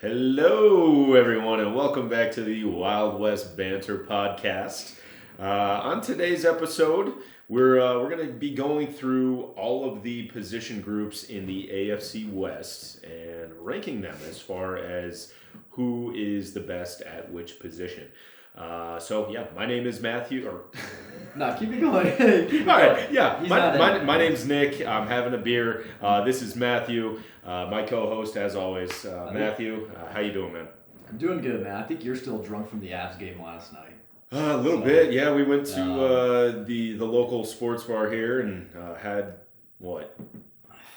Hello, everyone, and welcome back to the West Banter podcast. On today's episode, we're going to be going through all of the position groups in the AFC West and ranking them as far as who is the best at which position. My name is Matthew. Keep it going. All right, yeah. My name's Nick. I'm having a beer. This is Matthew, my co-host, as always. Matthew, how you doing, man? I'm doing good, man. I think you're still drunk from the Avs game last night. A little bit, yeah. We went to the local sports bar here and had,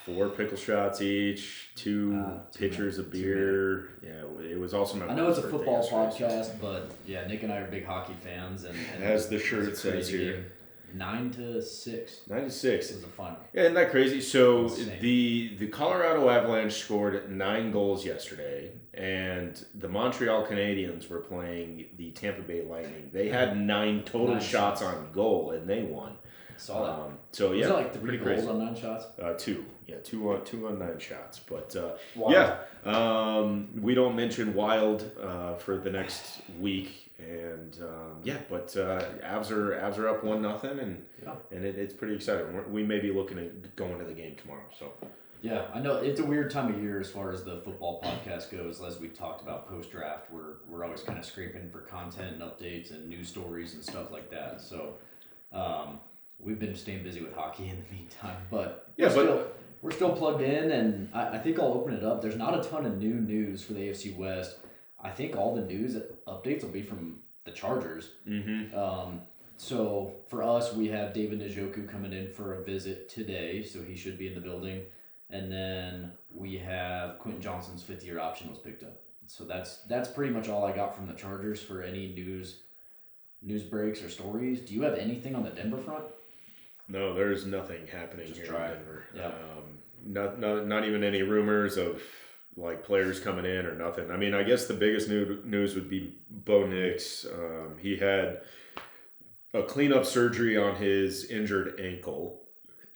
4 pickle shots each, 2 pitchers of beer. Yeah, it was awesome. I know it's a football podcast, but yeah, Nick and I are big hockey fans. And as the shirt says here. 9-6. 9-6 was the final. Yeah, isn't that crazy? So Insane. the Colorado Avalanche scored 9 goals yesterday, and the Montreal Canadiens were playing the Tampa Bay Lightning. They had 9 total shots on goal, and they won. Saw that. So yeah, was it like 3 goals crazy. on 9 shots? 2. Yeah, 2 on 9 shots. But Wild. we don't mention Wild for the next week. And Avs are up 1-0, and it's pretty exciting. We may be looking at going to the game tomorrow. So yeah, I know it's a weird time of year as far as the football podcast goes. As we talked about post draft, we're always kind of scraping for content and updates and news stories and stuff like that. So we've been staying busy with hockey in the meantime, but we're still plugged in, and I think I'll open it up. There's not a ton of new news for the AFC West. I think all the news updates will be from the Chargers. Mm-hmm. So for us, we have David Njoku coming in for a visit today, so he should be in the building. And then we have Quentin Johnson's 5th-year option was picked up. So that's pretty much all I got from the Chargers for any news breaks or stories. Do you have anything on the Denver front? No, there's nothing happening Just here dry. in Denver. Yeah. Not even any rumors of like players coming in or nothing. I mean, I guess the biggest news would be Bo Nix. He had a cleanup surgery on his injured ankle.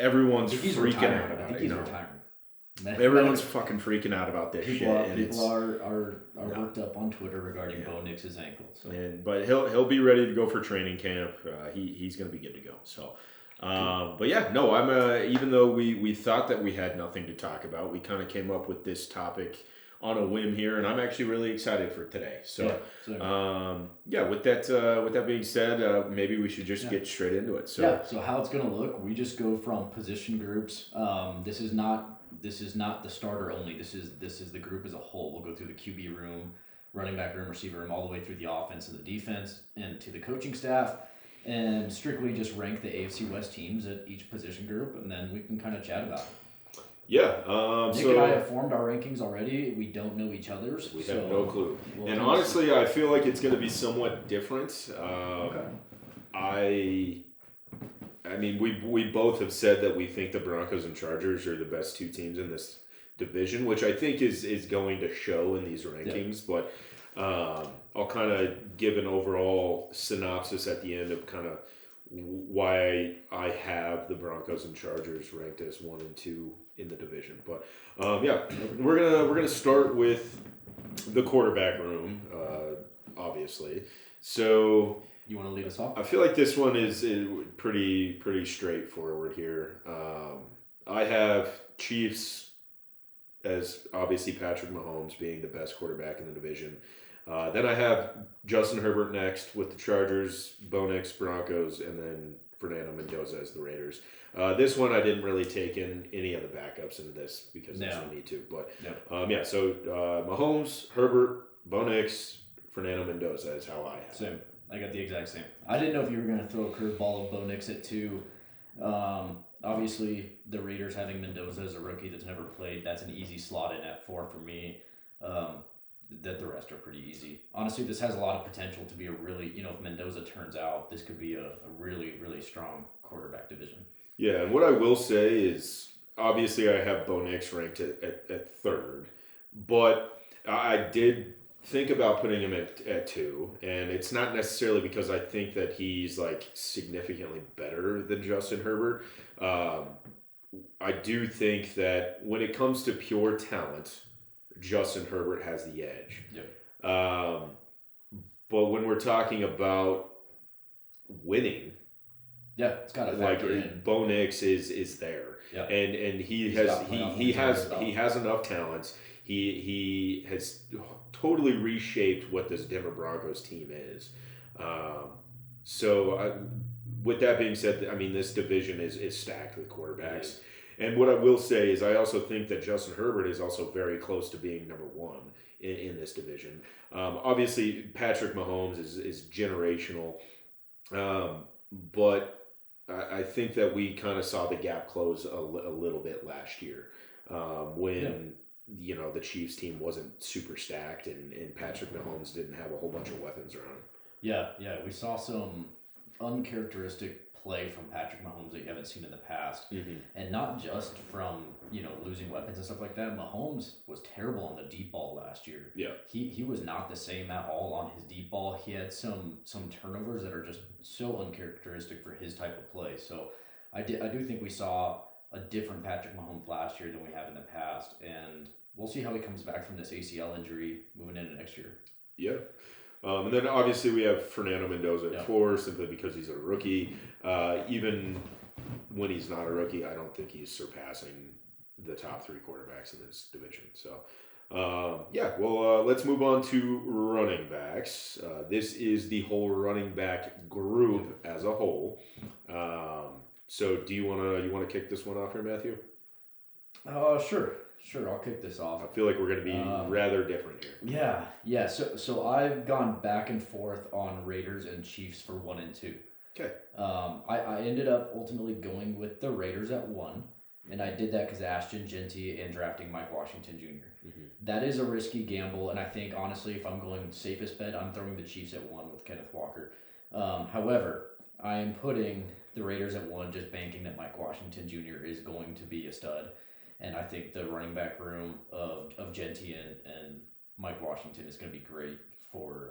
Everyone's freaking out about it. I think he's retiring. Everyone's fucking freaking out about this shit. People are worked up on Twitter regarding Bo Nix's ankle. So. But he'll be ready to go for training camp. He's going to be good to go. So. I'm even though we thought that we had nothing to talk about, we kind of came up with this topic on a whim here, and I'm actually really excited for today. So, with that being said, maybe we should just get straight into it. So how it's gonna look? We just go from position groups. This is not the starter only. This is the group as a whole. We'll go through the QB room, running back room, receiver room, all the way through the offense and the defense, and to the coaching staff. And strictly just rank the AFC West teams at each position group, and then we can kind of chat about it. Yeah. Nick and I have formed our rankings already. We don't know each other's. We have no clue. And honestly, I feel like it's going to be somewhat different. Okay. I mean, we both have said that we think the Broncos and Chargers are the best 2 teams in this division, which I think is going to show in these rankings. Yeah. But I'll kind of give an overall synopsis at the end of kind of why I have the Broncos and Chargers ranked as 1 and 2 in the division. But we're gonna start with the quarterback room, obviously. So you want to lead us off? I feel like this one is pretty straightforward here. I have Chiefs as obviously Patrick Mahomes being the best quarterback in the division. Then I have Justin Herbert next with the Chargers, Bo Nix, Broncos, and then Fernando Mendoza as the Raiders. This one I didn't really take in any of the backups into this because there's no need to. But so Mahomes, Herbert, Bo Nix, Fernando Mendoza is how I have. Same. I got the exact same. I didn't know if you were going to throw a curveball of Bo Nix at 2. Obviously, the Raiders having Mendoza as a rookie that's never played, that's an easy slot in at 4 for me. That the rest are pretty easy. Honestly, this has a lot of potential to be a really, if Mendoza turns out, this could be a really, really strong quarterback division. Yeah, and what I will say is, obviously I have Bo Nix ranked at 3rd, but I did think about putting him at 2, and it's not necessarily because I think that he's like significantly better than Justin Herbert. I do think that when it comes to pure talent, Justin Herbert has the edge. Yep. But when we're talking about winning, yeah, it's got to factor in. Bo Nix is there, yeah, and he has enough talents. He has totally reshaped what this Denver Broncos team is. With that being said, I mean, this division is stacked with quarterbacks. And what I will say is I also think that Justin Herbert is also very close to being number one in this division. Obviously, Patrick Mahomes is generational. But I think that we kind of saw the gap close a little bit last year when the Chiefs team wasn't super stacked and Patrick Mahomes didn't have a whole bunch of weapons around him. Yeah, we saw some uncharacteristic play from Patrick Mahomes that you haven't seen in the past. And not just from, losing weapons and stuff like that. Mahomes was terrible on the deep ball last year. Yeah. He was not the same at all on his deep ball. He had some turnovers that are just so uncharacteristic for his type of play. So I do think we saw a different Patrick Mahomes last year than we have in the past. And we'll see how he comes back from this ACL injury moving into next year. Yeah. And then obviously we have Fernando Mendoza at 4 simply because he's a rookie. Even when he's not a rookie, I don't think he's surpassing the top 3 quarterbacks in this division. So, let's move on to running backs. This is the whole running back group as a whole. So do you want to kick this one off here, Matthew? Sure, I'll kick this off. I feel like we're going to be rather different here. Yeah. So I've gone back and forth on Raiders and Chiefs for 1 and 2. Okay. I ended up ultimately going with the Raiders at 1, and I did that because of Ashton Genty and drafting Mike Washington Jr. That is a risky gamble, and I think, honestly, if I'm going safest bet, I'm throwing the Chiefs at 1 with Kenneth Walker. However, I am putting the Raiders at 1, just banking that Mike Washington Jr. is going to be a stud. And I think the running back room of Genty and Mike Washington is going to be great for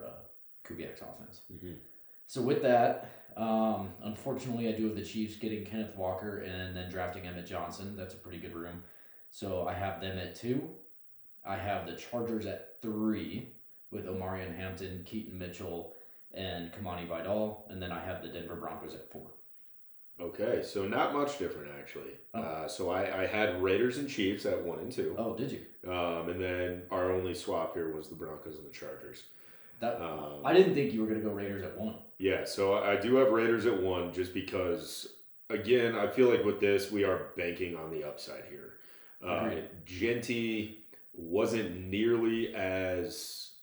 Kubiak's offense. So with that, unfortunately, I do have the Chiefs getting Kenneth Walker and then drafting Emmett Johnson. That's a pretty good room. So I have them at 2. I have the Chargers at 3 with Omarion Hampton, Keaton Mitchell, and Kamani Vidal. And then I have the Denver Broncos at 4. Okay, so not much different, actually. So I had Raiders and Chiefs at 1 and 2. Oh, did you? And then our only swap here was the Broncos and the Chargers. I didn't think you were going to go Raiders at 1. Yeah, so I do have Raiders at 1 just because, again, I feel like with this, we are banking on the upside here. Genty wasn't nearly as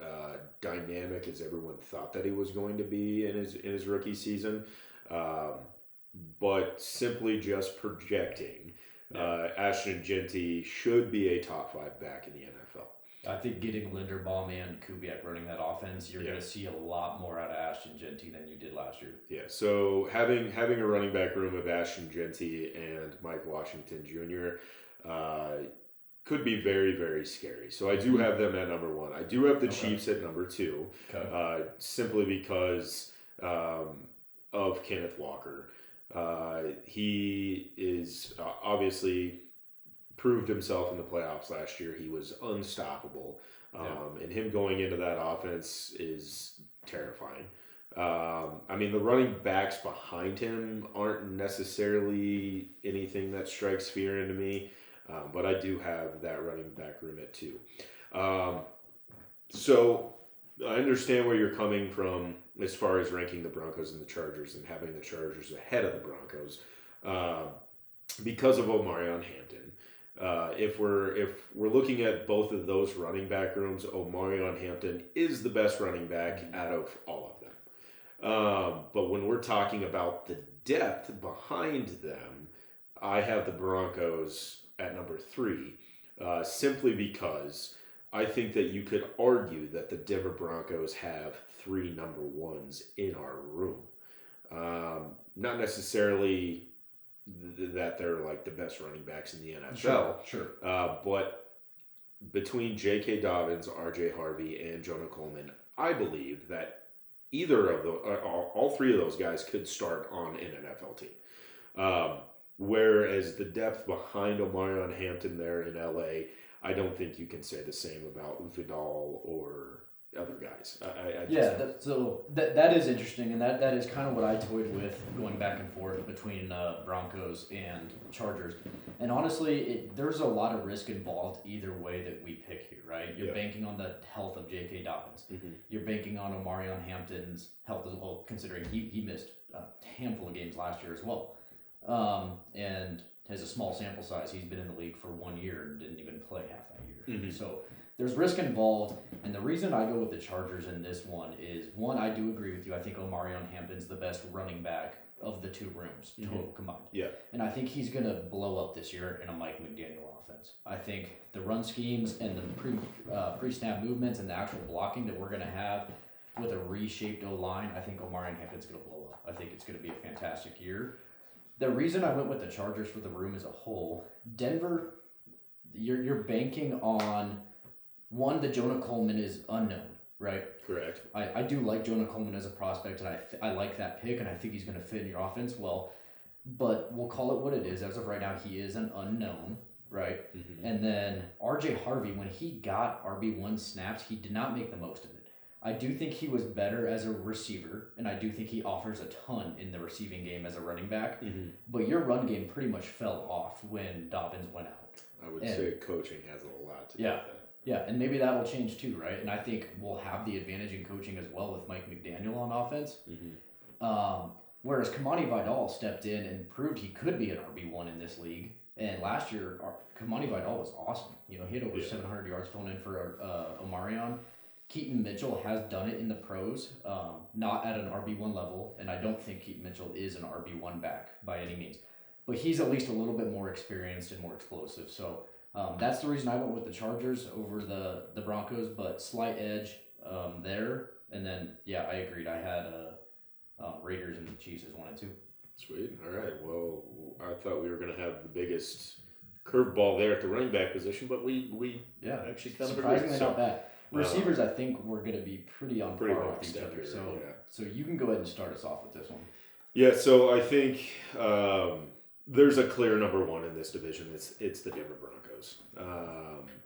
dynamic as everyone thought that he was going to be in his rookie season. But simply just projecting, Ashton Genty should be a top 5 back in the NFL. I think getting Linderbaum and Kubiak running that offense, you're going to see a lot more out of Ashton Genty than you did last year. Yeah, so having a running back room of Ashton Genty and Mike Washington Jr. Could be very, very scary. So I do have them at number 1. I do have the Chiefs at number 2, simply because of Kenneth Walker. He is obviously proved himself in the playoffs last year. He was unstoppable. And him going into that offense is terrifying. I mean, the running backs behind him aren't necessarily anything that strikes fear into me, but I do have that running back room at 2. So I understand where you're coming from as far as ranking the Broncos and the Chargers and having the Chargers ahead of the Broncos because of Omarion Hampton. If we're looking at both of those running back rooms, Omarion Hampton is the best running back out of all of them. But when we're talking about the depth behind them, I have the Broncos at number 3, simply because I think that you could argue that the Denver Broncos have 3 number 1s in our room. Not necessarily that they're like the best running backs in the NFL. Sure. But between J.K. Dobbins, R.J. Harvey, and Jonah Coleman, I believe that either of those, all 3 of those guys could start on an NFL team. Whereas the depth behind Omarion Hampton there in L.A., I don't think you can say the same about Vidal or other guys. I Yeah, just that is interesting, and that is kind of what I toyed with going back and forth between Broncos and Chargers. And honestly, there's a lot of risk involved either way that we pick here, right? You're banking on the health of J.K. Dobbins. Mm-hmm. You're banking on Omarion Hampton's health as well, considering he missed a handful of games last year as well. And has a small sample size. He's been in the league for 1 year and didn't even play half that year. Mm-hmm. So there's risk involved, and the reason I go with the Chargers in this one is, one, I do agree with you. I think Omarion Hampton's the best running back of the two rooms, total combined. Yeah. And I think he's going to blow up this year in a Mike McDaniel offense. I think the run schemes and the pre-snap movements and the actual blocking that we're going to have with a reshaped O-line, I think Omarion Hampton's going to blow up. I think it's going to be a fantastic year. The reason I went with the Chargers for the room as a whole, Denver, you're banking on, one, that Jonah Coleman is unknown, right? Correct. I do like Jonah Coleman as a prospect, and I like that pick, and I think he's going to fit in your offense well. But we'll call it what it is. As of right now, he is an unknown, right? Mm-hmm. And then R.J. Harvey, when he got RB1 snaps, he did not make the most of it. I do think he was better as a receiver, and I do think he offers a ton in the receiving game as a running back. Mm-hmm. But your run game pretty much fell off when Dobbins went out. I would say coaching has a lot to do with that. Yeah, and maybe that'll change too, right? And I think we'll have the advantage in coaching as well with Mike McDaniel on offense. Mm-hmm. Whereas Kamani Vidal stepped in and proved he could be an RB1 in this league. And last year, Kamani Vidal was awesome. He had over 700 yards thrown in for Omarion. Keaton Mitchell has done it in the pros, not at an RB1 level, and I don't think Keaton Mitchell is an RB1 back by any means. But he's at least a little bit more experienced and more explosive. So that's the reason I went with the Chargers over the Broncos, but slight edge there. And then, I agreed. I had Raiders and the Chiefs as 1 and 2. Sweet. All right. Well, I thought we were going to have the biggest curveball there at the running back position, but we actually kind of surprisingly not bad. Receivers, I think we're going to be pretty on par with each other. So you can go ahead and start us off with this one. Yeah, so I think there's a clear number one in this division. It's the Denver Broncos.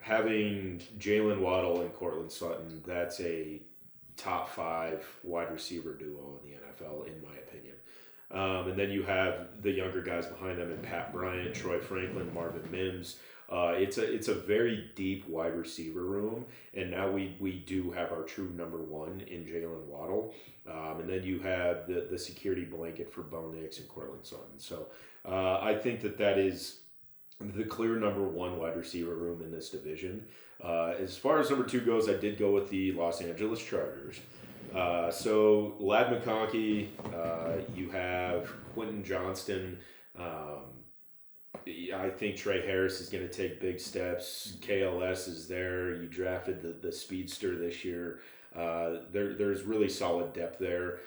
Having Jalen Waddle and Cortland Sutton, that's a top 5 wide receiver duo in the NFL, in my opinion. And then you have the younger guys behind them, and Pat Bryant, Troy Franklin, Marvin Mims. It's a very deep wide receiver room, and now we do have our true number one in Jalen Waddle, and then you have the security blanket for Bo Nix and Cortland Sutton. So I think that is the clear number one wide receiver room in this division. As far as number 2 goes, I did go with the Los Angeles Chargers. So Ladd McConkey, you have Quentin Johnston. I think Trey Harris is going to take big steps. KLS is there. You drafted the speedster this year. There's really solid depth there.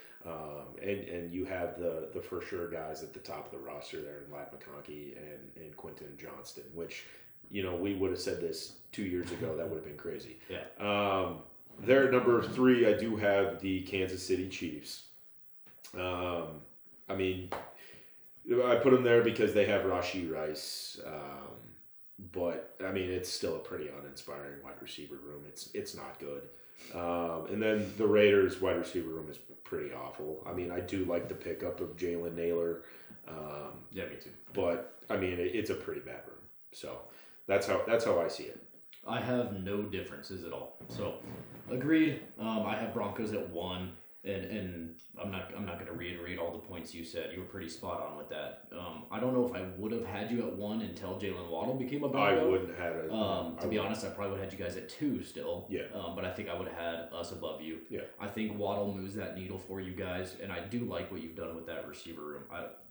And you have the for sure guys at the top of the roster there in Ladd McConkey and Quentin Johnston, which, we would have said this 2 years ago. That would have been crazy. Yeah. There at number 3, I do have the Kansas City Chiefs. I put them there because they have Rashee Rice, but it's still a pretty uninspiring wide receiver room. It's not good. And then the Raiders wide receiver room is pretty awful. I do like the pickup of Jalen Naylor. Me too. But it's a pretty bad room. So that's how I see it. I have no differences at all. So agreed. I have Broncos at 1. And I'm not going to reiterate all the points you said. You were pretty spot on with that. I don't know if I would have had you at 1 until Jalen Waddle became a Bronco. I wouldn't have it. To be honest, I probably would have had you guys at 2 still. Yeah. But I think I would have had us above you. Yeah. I think Waddle moves that needle for you guys, and I do like what you've done with that receiver room.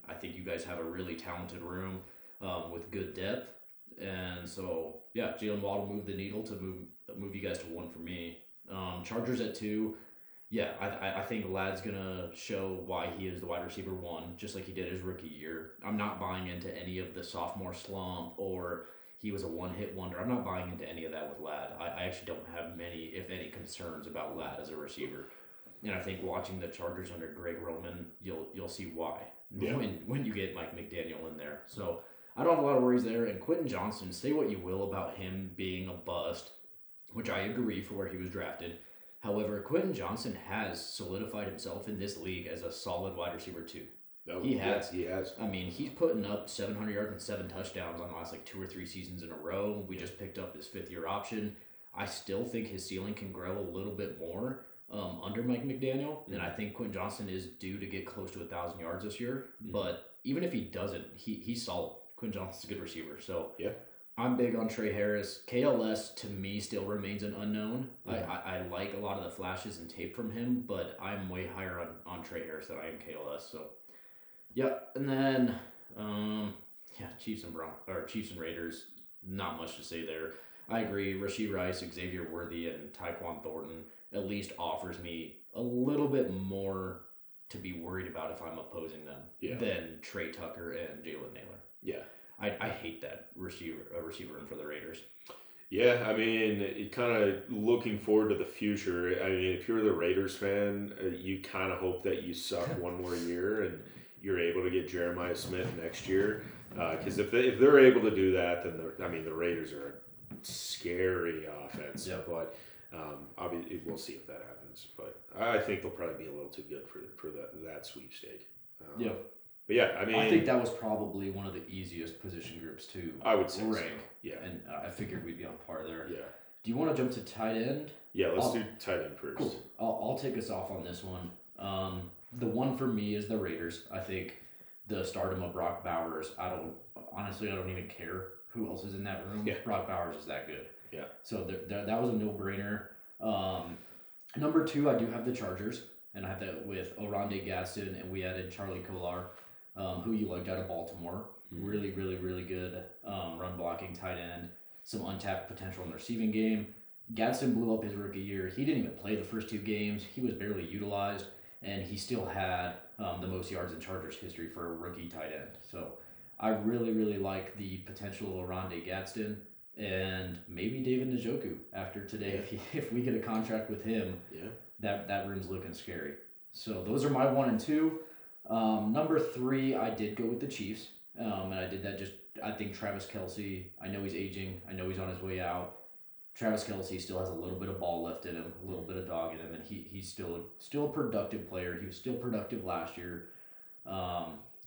I think you guys have a really talented room with good depth, and so Jalen Waddle moved the needle to move you guys to 1 for me. Chargers at 2. Yeah, I think Ladd's going to show why he is the wide receiver 1, just like he did his rookie year. I'm not buying into any of the sophomore slump or he was a one-hit wonder. I'm not buying into any of that with Ladd. I actually don't have many, if any, concerns about Ladd as a receiver. And I think watching the Chargers under Greg Roman, you'll see why when you get Mike McDaniel in there. So I don't have a lot of worries there. And Quentin Johnson, say what you will about him being a bust, which I agree for where he was drafted. However, Quentin Johnson has solidified himself in this league as a solid wide receiver too. Oh, He has. yes, he has. I mean, he's putting up 700 yards and 7 touchdowns on the last like 2 or 3 seasons in a row. We just picked up his 5th-year option. I still think his ceiling can grow a little bit more under Mike McDaniel, and I think Quentin Johnson is due to get close to 1,000 yards this year. But even if he doesn't, he's solid. Quentin Johnson's a good receiver, so Yeah. I'm big on Trey Harris. KLS to me still remains an unknown. I like a lot of the flashes and tape from him, but I'm way higher on Trey Harris than I am KLS. So yeah, and then Chiefs and Raiders. Not much to say there. I agree. Rashee Rice, Xavier Worthy, and Tyquan Thornton at least offers me a little bit more to be worried about if I'm opposing them than Trey Tucker and Jalen Naylor. Yeah. I hate that receiver room for the Raiders. Yeah, I mean, kind of looking forward to the future. I mean, if you're the Raiders fan, you kind of hope that you suck one more year and you're able to get Jeremiah Smith next year. Because if they're able to do that, then the Raiders are a scary offense. Yep. But obviously, we'll see if that happens. But I think they'll probably be a little too good for that sweepstake. But yeah, I mean, I think that was probably one of the easiest position groups to I would say rank. So. Yeah, and I figured we'd be on par there. Yeah. Do you want to jump to tight end? Yeah, let's do tight end first. Cool. I'll take us off on this one. The one for me is the Raiders. I think the stardom of Brock Bowers. I don't even care who else is in that room. Yeah. Brock Bowers is that good. Yeah. So that was a no-brainer. Number 2, I do have the Chargers, and I have that with Oronde Gadsden, and we added Charlie Kolar, who you liked out of Baltimore. Mm-hmm. Really, really, really good run blocking tight end. Some untapped potential in the receiving game. Gadsden blew up his rookie year. He didn't even play the first 2 games. He was barely utilized, and he still had the most yards in Chargers history for a rookie tight end. So I really, really like the potential of Oronde Gadsden and maybe David Njoku after today. Yeah. If we get a contract with him, that room's looking scary. So those are my 1 and 2. Number 3, I did go with the Chiefs, and I did that I think Travis Kelce, I know he's aging, I know he's on his way out. Travis Kelce still has a little bit of ball left in him, a little bit of dog in him, and he's still a productive player. He was still productive last year.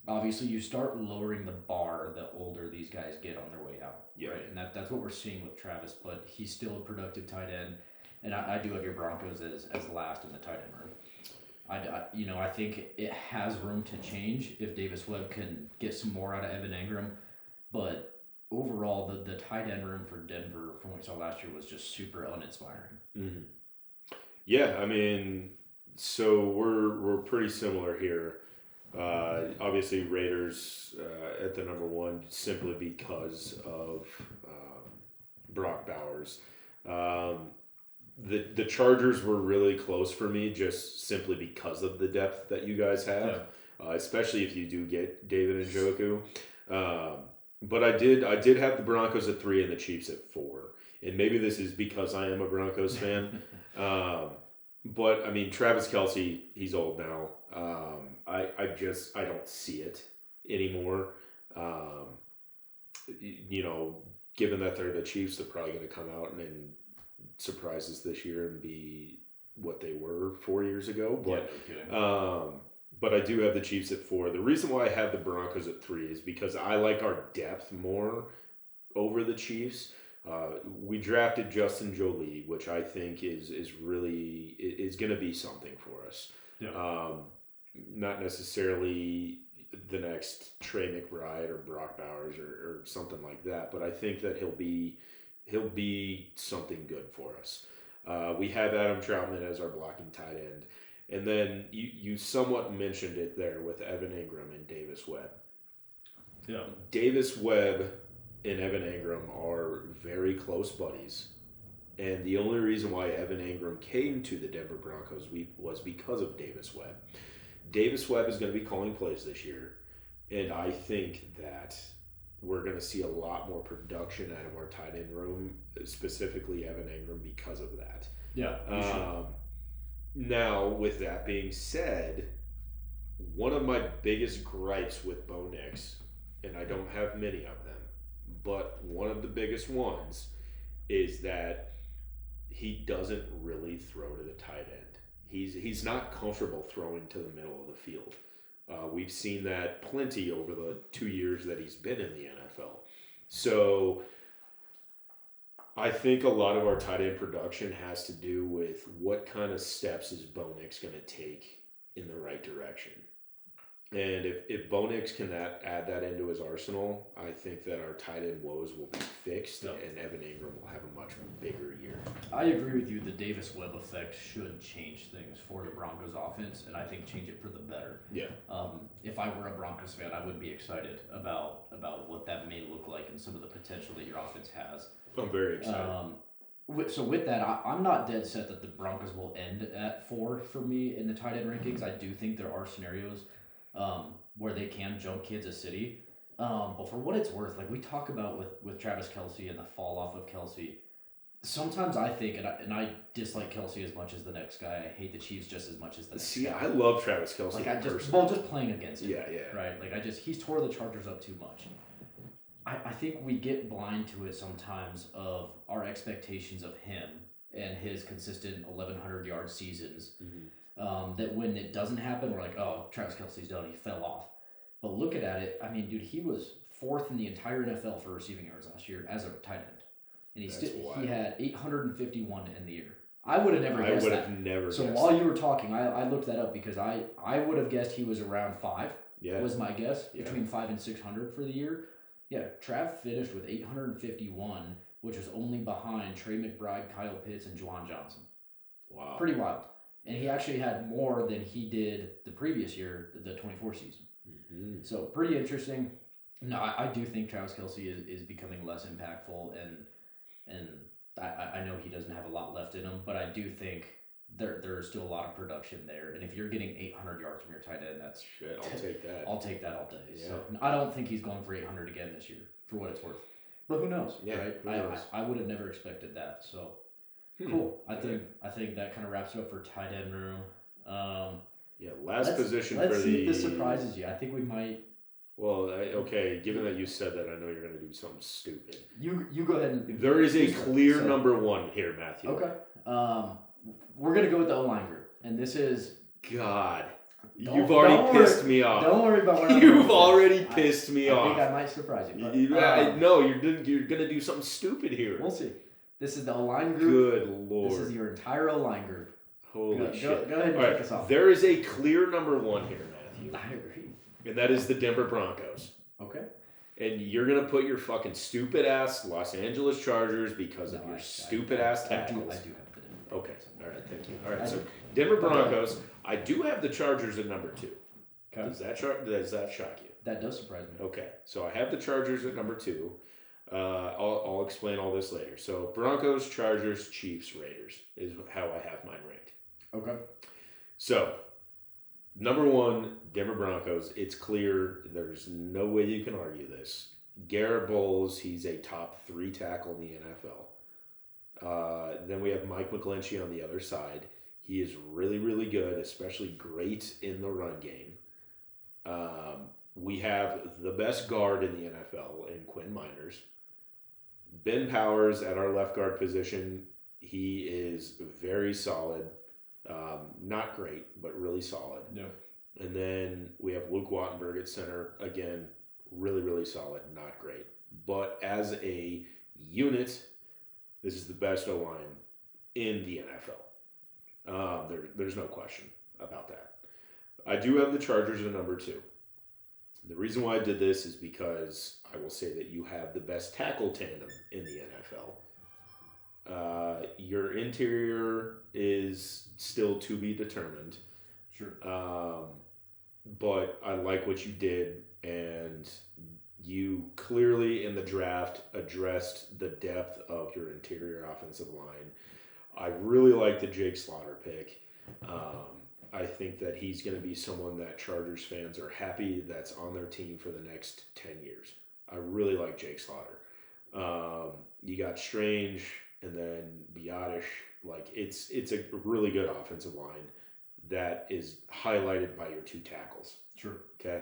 Obviously, you start lowering the bar the older these guys get on their way out, right? And that's what we're seeing with Travis, but he's still a productive tight end, and I do have your Broncos as last in the tight end room. I think it has room to change if Davis Webb can get some more out of Evan Engram, but overall, the tight end room for Denver from what we saw last year was just super uninspiring. Mm-hmm. Yeah, I mean, so we're pretty similar here. Obviously, Raiders at the number 1 simply because of Brock Bowers. The Chargers were really close for me just simply because of the depth that you guys have, especially if you do get David Njoku. But I did have the Broncos at 3 and the Chiefs at 4. And maybe this is because I am a Broncos fan. But I mean, Travis Kelce, he's old now. I don't see it anymore. Given that they're the Chiefs, they're probably going to come out and surprise us this year and be what they were 4 years ago. But but I do have the Chiefs at 4. The reason why I have the Broncos at 3 is because I like our depth more over the Chiefs. We drafted Justin Jolie, which I think is going to be something for us. Yeah. Not necessarily the next Trey McBride or Brock Bowers or something like that, but I think that he'll be something good for us. We have Adam Troutman as our blocking tight end. And then you somewhat mentioned it there with Evan Engram and Davis Webb. Yeah. Davis Webb and Evan Engram are very close buddies. And the only reason why Evan Engram came to the Denver Broncos was because of Davis Webb. Davis Webb is going to be calling plays this year. And I think that we're going to see a lot more production out of our tight end room, specifically Evan Engram, because of that. Yeah. Now, with that being said, one of my biggest gripes with Bo Nix and I don't have many of them, but one of the biggest ones is that he doesn't really throw to the tight end. He's not comfortable throwing to the middle of the field. We've seen that plenty over the 2 years that he's been in the NFL. So I think a lot of our tight end production has to do with what kind of steps is Bo Nix going to take in the right direction. And if Bo Nix can add that into his arsenal, I think that our tight end woes will be fixed, and Evan Ingram will have a much bigger year. I agree with you. The Davis Webb effect should change things for the Broncos offense, and I think change it for the better. Yeah. If I were a Broncos fan, I would be excited about what that may look like and some of the potential that your offense has. I'm very excited. So with that, I'm not dead set that the Broncos will end at 4 for me in the tight end rankings. I do think there are scenarios where they can jump kids a city. But for what it's worth, like we talk about with Travis Kelce and the fall off of Kelce, sometimes I think, and I dislike Kelce as much as the next guy. I hate the Chiefs just as much as the next guy. I love Travis Kelce. Like just playing against him. Yeah. Right. Like he's tore the Chargers up too much. I think we get blind to it sometimes of our expectations of him and his consistent 1,100 yard seasons. Mm-hmm. That when it doesn't happen, we're like, oh, Travis Kelce's done. He fell off. But looking at it, I mean, dude, he was 4th in the entire NFL for receiving yards last year as a tight end, and he had 851 in the year. I would have never guessed that. I would have never guessed. So while you were talking, I looked that up because I would have guessed he was around 5. Yeah, was my guess, between 5 and 600 for the year. Yeah, Trav finished with 851, which was only behind Trey McBride, Kyle Pitts, and Juwan Johnson. Wow. Pretty wild. And he actually had more than he did the previous year, the 24 season. Mm-hmm. So pretty interesting. No, I do think Travis Kelce is becoming less impactful, and I know he doesn't have a lot left in him, but I do think there's still a lot of production there. And if you're getting 800 yards from your tight end, that's shit. I'll take that. I'll take that all day. Yeah. So I don't think he's going for 800 again this year, for what it's worth. But who knows? Yeah, right? Who knows? I would have never expected that. So cool. I think that kind of wraps it up for tight end room. Last position let's for see if this surprises you. I think we might. Well, okay. Given that you said that, I know you're going to do something stupid. You go ahead and. There is a clear number 1 here, Matthew. Okay. We're going to go with the O-line group, and this is. God, you've already pissed me off. Don't worry about what you've already pissed me off. I think I might surprise you. But, no, you're going to do something stupid here. We'll see. This is the O-line group. Good Lord. This is your entire O-line group. Holy shit. Go ahead and kick us off. There is a clear number 1 here, Matthew. I agree. And that is the Denver Broncos. Okay. And you're going to put your fucking stupid-ass Los Angeles Chargers because of your stupid-ass tackles. I do have the Denver. Okay. All right. Thank you. All right. So Denver Broncos. I do have the Chargers at number 2. Okay. Does that shock you? That does surprise me. Okay. So I have the Chargers at number 2. I'll explain all this later. So Broncos, Chargers, Chiefs, Raiders is how I have mine ranked. Okay. So number 1, Denver Broncos. It's clear. There's no way you can argue this. Garrett Bowles, he's a top 3 tackle in the NFL. Then we have Mike McGlinchey on the other side. He is really, really good, especially great in the run game. We have the best guard in the NFL in Quinn Miners. Ben Powers at our left guard position, he is very solid. Not great, but really solid. Yeah. And then we have Luke Wattenberg at center. Again, really, really solid. Not great. But as a unit, this is the best O-line in the NFL. There's no question about that. I do have the Chargers at number 2. The reason why I did this is because I will say that you have the best tackle tandem in the NFL. Your interior is still to be determined. Sure. But I like what you did, and you clearly in the draft addressed the depth of your interior offensive line. I really like the Jake Slaughter pick. I think that he's going to be someone that Chargers fans are happy that's on their team for the next 10 years. I really like Jake Slaughter. You got Strange and then Biotish. Like it's a really good offensive line that is highlighted by your 2 tackles. Sure. Okay.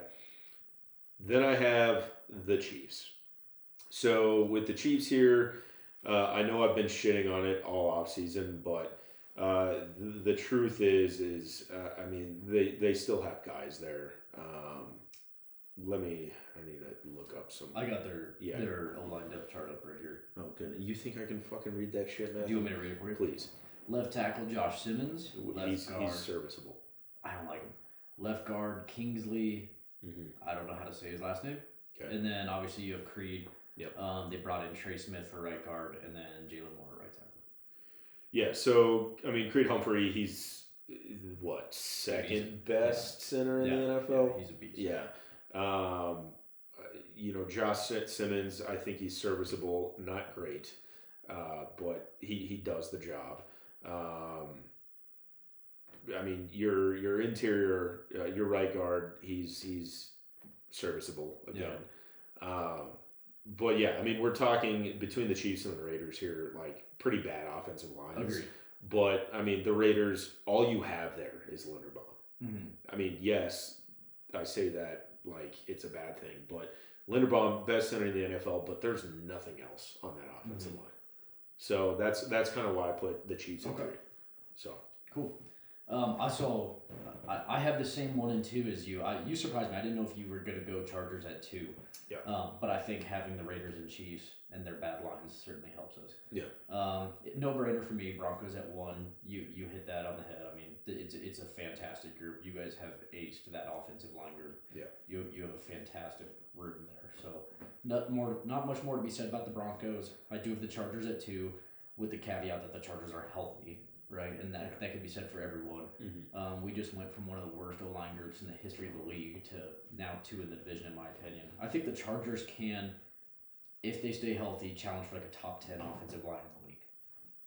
Then I have the Chiefs. So with the Chiefs here, I know I've been shitting on it all offseason, but the truth is I mean, they still have guys there. I need to look up some. I got their O-line depth chart up right here. Oh, good. You think I can fucking read that shit, man? Do you want me to read it for you? Please. Left tackle Josh Simmons. Left guard. He's serviceable. I don't like him. Left guard Kingsley. Mm-hmm. I don't know how to say his last name. Okay. And then obviously you have Creed. Yep. They brought in Trey Smith for right guard, and then Jalen Moore right tackle. Yeah. So I mean, Creed Humphrey, he's what, second best center in the NFL? Yeah, he's a beast. Yeah. Josh Simmons, I think he's serviceable, not great, but he does the job. I mean, your interior, your right guard, he's serviceable again. Yeah. But yeah, I mean, we're talking between the Chiefs and the Raiders here, like pretty bad offensive lines. Agreed. But I mean, the Raiders, all you have there is Linderbaum. Mm-hmm. I mean, yes, I say that like it's a bad thing, but Linderbaum, best center in the NFL, but there's nothing else on that offensive line. So that's kind of why I put the Chiefs in 3. So cool. I have the same 1 and 2 as you. You surprised me. I didn't know if you were going to go Chargers at 2. Yeah. But I think having the Raiders and Chiefs and their bad lines certainly helps us. Yeah. No brainer for me. Broncos at 1. You hit that on the head. I mean, it's a fantastic group. You guys have aced that offensive line group. Yeah. You have a fantastic root in there. So not much more to be said about the Broncos. I do have the Chargers at 2, with the caveat that the Chargers are healthy. Right, and that could be said for everyone. Mm-hmm. We just went from one of the worst O-line groups in the history of the league to now 2 in the division, in my opinion. I think the Chargers can, if they stay healthy, challenge for like a top 10 offensive line in the league.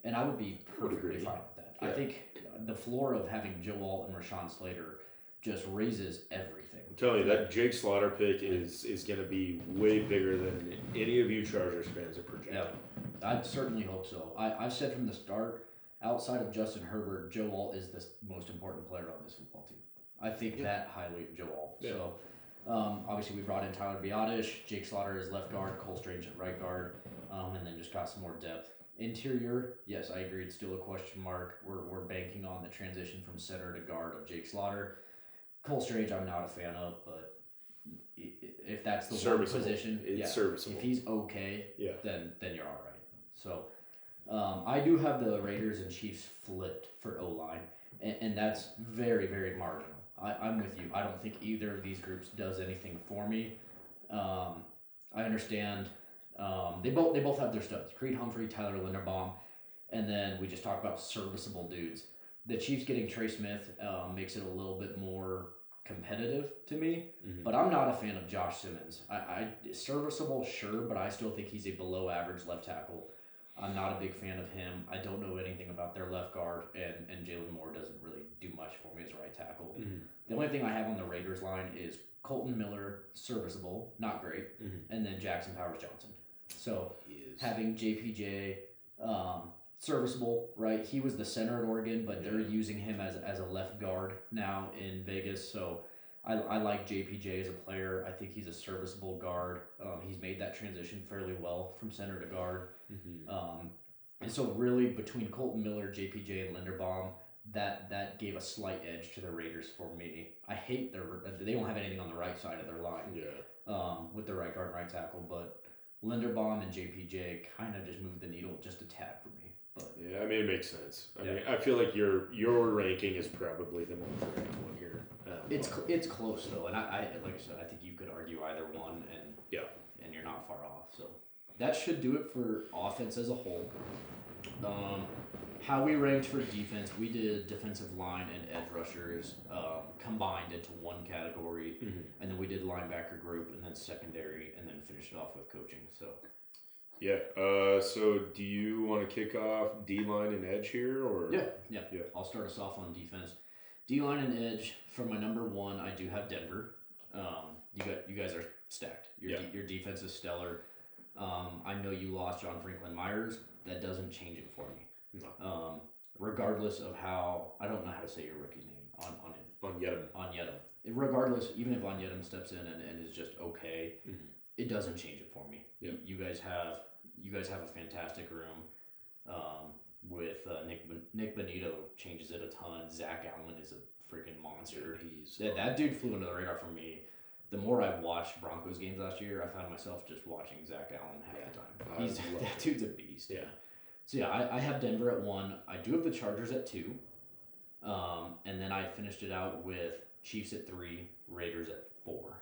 And I would be perfectly fine with that. Yeah. I think the floor of having Joe Alt and Rashawn Slater just raises everything. I'm telling you, that Jake Slaughter pick is going to be way bigger than any of you Chargers fans are projecting. Yeah, I certainly hope so. I've said from the start, outside of Justin Herbert, Joe Alt is the most important player on this football team. I think that highly of Joe Alt. Yeah. So, obviously we brought in Tyler Biotish, Jake Slaughter as left guard, Cole Strange at right guard, and then just got some more depth. Interior, yes, I agree. It's still a question mark. We're banking on the transition from center to guard of Jake Slaughter. Cole Strange, I'm not a fan of, but if that's the one position, it's serviceable. If he's okay, then you're all right. So. I do have the Raiders and Chiefs flipped for O-line, and that's very, very marginal. I'm with you. I don't think either of these groups does anything for me. I understand they both have their studs. Creed Humphrey, Tyler Linderbaum, and then we just talked about serviceable dudes. The Chiefs getting Trey Smith makes it a little bit more competitive to me, but I'm not a fan of Josh Simmons. I serviceable, sure, but I still think he's a below average left tackle. I'm not a big fan of him. I don't know anything about their left guard, and Jalen Moore doesn't really do much for me as a right tackle. Mm-hmm. The only thing I have on the Raiders line is Colton Miller, serviceable, not great, and then Jackson Powers Johnson. So having JPJ, serviceable, right? He was the center at Oregon, but they're using him as a left guard now in Vegas. So I like JPJ as a player. I think he's a serviceable guard. He's made that transition fairly well from center to guard. Mm-hmm. And so really between Colton Miller, JPJ, and Linderbaum, that gave a slight edge to the Raiders for me. I hate they don't have anything on the right side of their line. With the right guard and right tackle, but Linderbaum and JPJ kind of just moved the needle just a tad for me. But yeah, I mean, it makes sense. I mean, I feel like your ranking is probably the more correct one here. It's close though, and I like I said, I think you could argue either one, and you're not far off. So that should do it for offense as a whole. How we ranked for defense, we did defensive line and edge rushers combined into one category, and then we did linebacker group, and then secondary, and then finished it off with coaching. So. Yeah. So do you want to kick off D-line and edge here, or? Yeah. I'll start us off on defense. D-line and edge for my number 1. I do have Denver. You guys are stacked. Your defense is stellar. I know you lost John Franklin Myers. That doesn't change it for me. No. Regardless of how I don't know how to say your rookie's name Onyedem. Regardless, even if Onyedem steps in and is just okay, it doesn't change it for me. Yeah. You guys have a fantastic room. With Nick Bonito changes it a ton. Zach Allen is a freaking monster. That dude flew under the radar for me. The more I watched Broncos games last year, I found myself just watching Zach Allen half the time. That dude's a beast. Yeah. So yeah, I have Denver at 1. I do have the Chargers at 2. And then I finished it out with Chiefs at 3, Raiders at 4.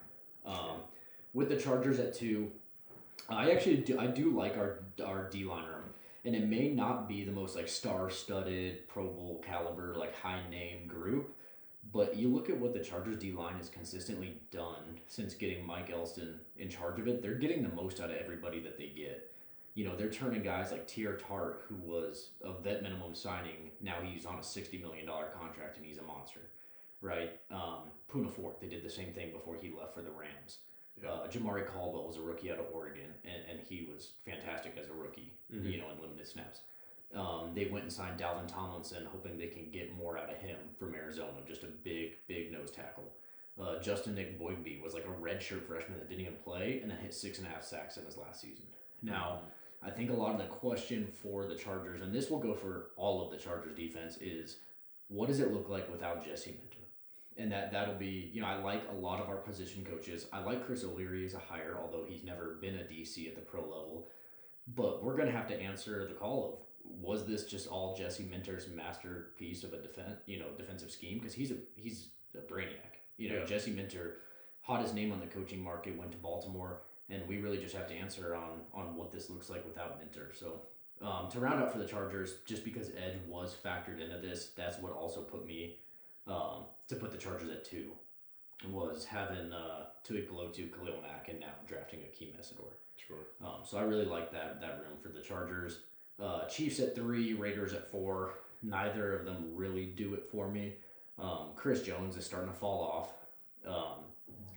With the Chargers at 2, I do like our D-line room. And it may not be the most like star-studded, Pro Bowl caliber, like high-name group, but you look at what the Chargers D-line has consistently done since getting Mike Elston in charge of it. They're getting the most out of everybody that they get. They're turning guys like Tier Tart, who was a vet minimum signing. Now he's on a $60 million contract, and he's a monster, right? Puna Fort, they did the same thing before he left for the Rams. Yeah. Jamari Caldwell was a rookie out of Oregon, and he was fantastic as a rookie, in limited snaps. They went and signed Dalvin Tomlinson, hoping they can get more out of him from Arizona, just a big nose tackle. Justin Nick Boygby was like a redshirt freshman that didn't even play, and then hit 6.5 sacks in his last season. Now, I think a lot of the question for the Chargers, and this will go for all of the Chargers defense, is what does it look like without Jesse Minter? And that'll be, I like a lot of our position coaches. I like Chris O'Leary as a hire, although he's never been a DC at the pro level. But we're going to have to answer the call of, was this just all Jesse Minter's masterpiece of a defensive scheme? Because he's a brainiac. Jesse Minter, hottest name on the coaching market, went to Baltimore, and we really just have to answer on what this looks like without Minter. So to round out for the Chargers, just because Edge was factored into this, that's what also put me to put the Chargers at 2, was having Tuipulotu, Khalil Mack, and now drafting Akeem Mesidor. Sure. So I really like that room for the Chargers. Chiefs at 3, Raiders at 4. Neither of them really do it for me. Chris Jones is starting to fall off.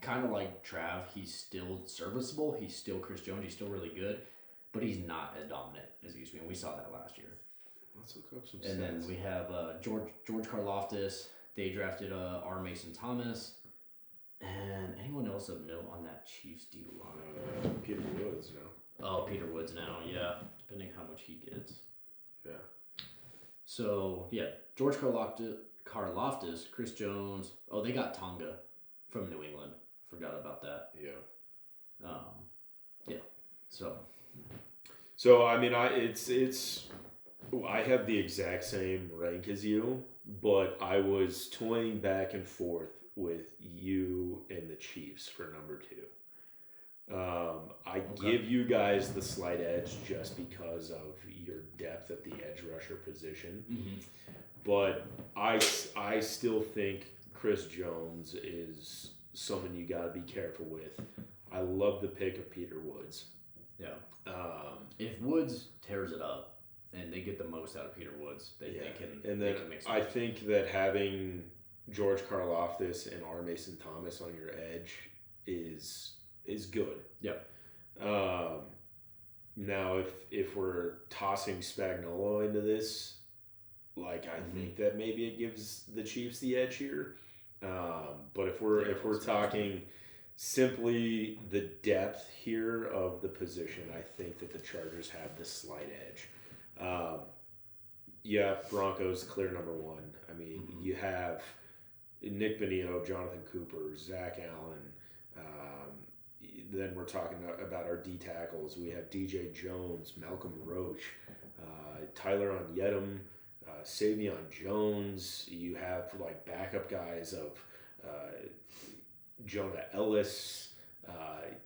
Kind of like Trav, he's still serviceable. He's still Chris Jones. He's still really good, but he's not as dominant as he used to be. And we saw that last year. Let's look up some stats. And then we have George Karlaftis. They drafted R. Mason Thomas. And anyone else of note on that Chiefs D line? Peter Woods now. Oh, Peter Woods now, yeah. Depending how much he gets. Yeah. So, yeah, George Karlaftis, Chris Jones. Oh, they got Tonga from New England. Forgot about that. Yeah. Yeah. So I mean, I have the exact same rank as you, but I was toying back and forth with you and the Chiefs for number 2. I give you guys the slight edge just because of your depth at the edge rusher position, but I still think Chris Jones is someone you got to be careful with. I love the pick of Peter Woods. Yeah. If Woods tears it up and they get the most out of Peter Woods, they can. And then I think that having George Karlaftis and R. Mason Thomas on your edge is good. Yeah. Now, if we're tossing Spagnuolo into this, I think that maybe it gives the Chiefs the edge here. But if we're talking simply the depth here of the position, I think that the Chargers have the slight edge. Broncos clear number 1. I mean, you have Nick Bonito, Jonathan Cooper, Zach Allen. Then we're talking about our D tackles. We have DJ Jones, Malcolm Roach, Tyler Onyedem, Savion Jones. You have backup guys of Jonah Ellis.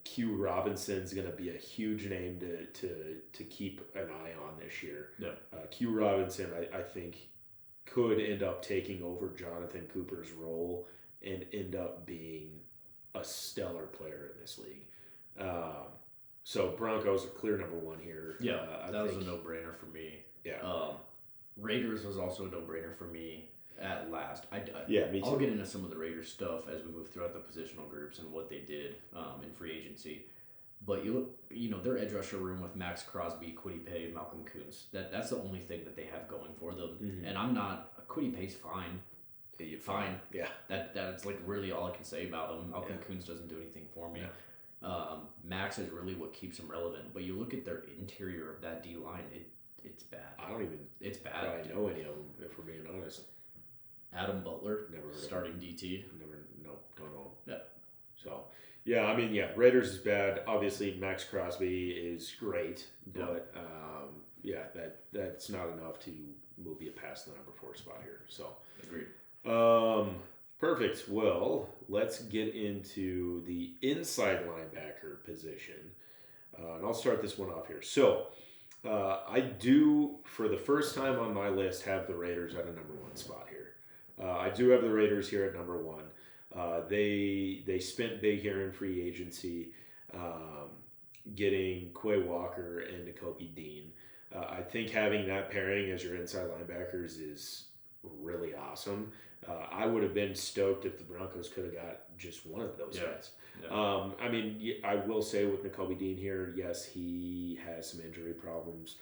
Q Robinson's going to be a huge name to keep an eye on this year. Yeah. Q Robinson, I think, could end up taking over Jonathan Cooper's role and end up being a stellar player in this league. So Broncos are clear number 1 here. Yeah, that was a no-brainer for me. Yeah. Raiders was also a no-brainer for me at last. Me too. I'll get into some of the Raiders stuff as we move throughout the positional groups and what they did in free agency. But you look, their edge rusher room with Max Crosby, Kwity Paye, and Malcolm Kuntz. That's the only thing that they have going for them. And I'm not. Kwity Paye's fine. fine. Yeah. That's like really all I can say about him. Malcolm Kuntz doesn't do anything for me. Yeah. Max is really what keeps him relevant. But you look at their interior of that D line, it's bad. I don't even. It's bad. Probably know any of them if we're being honest. Adam Butler, never heard starting DT. Don't know. Yeah. So, yeah, I mean, Raiders is bad. Obviously, Max Crosby is great, but that's not enough to move you past the number 4 spot here. So, agreed. Perfect. Well, let's get into the inside linebacker position, and I'll start this one off here. So, I do, for the first time on my list, have the Raiders at a number 1 spot here. I do have the Raiders here at number 1. They spent big here in free agency, getting Quay Walker and Nakobe Dean. I think having that pairing as your inside linebackers is really awesome. I would have been stoked if the Broncos could have got just one of those guys. Yeah. I mean, I will say with Nakobe Dean here, yes, he has some injury problems,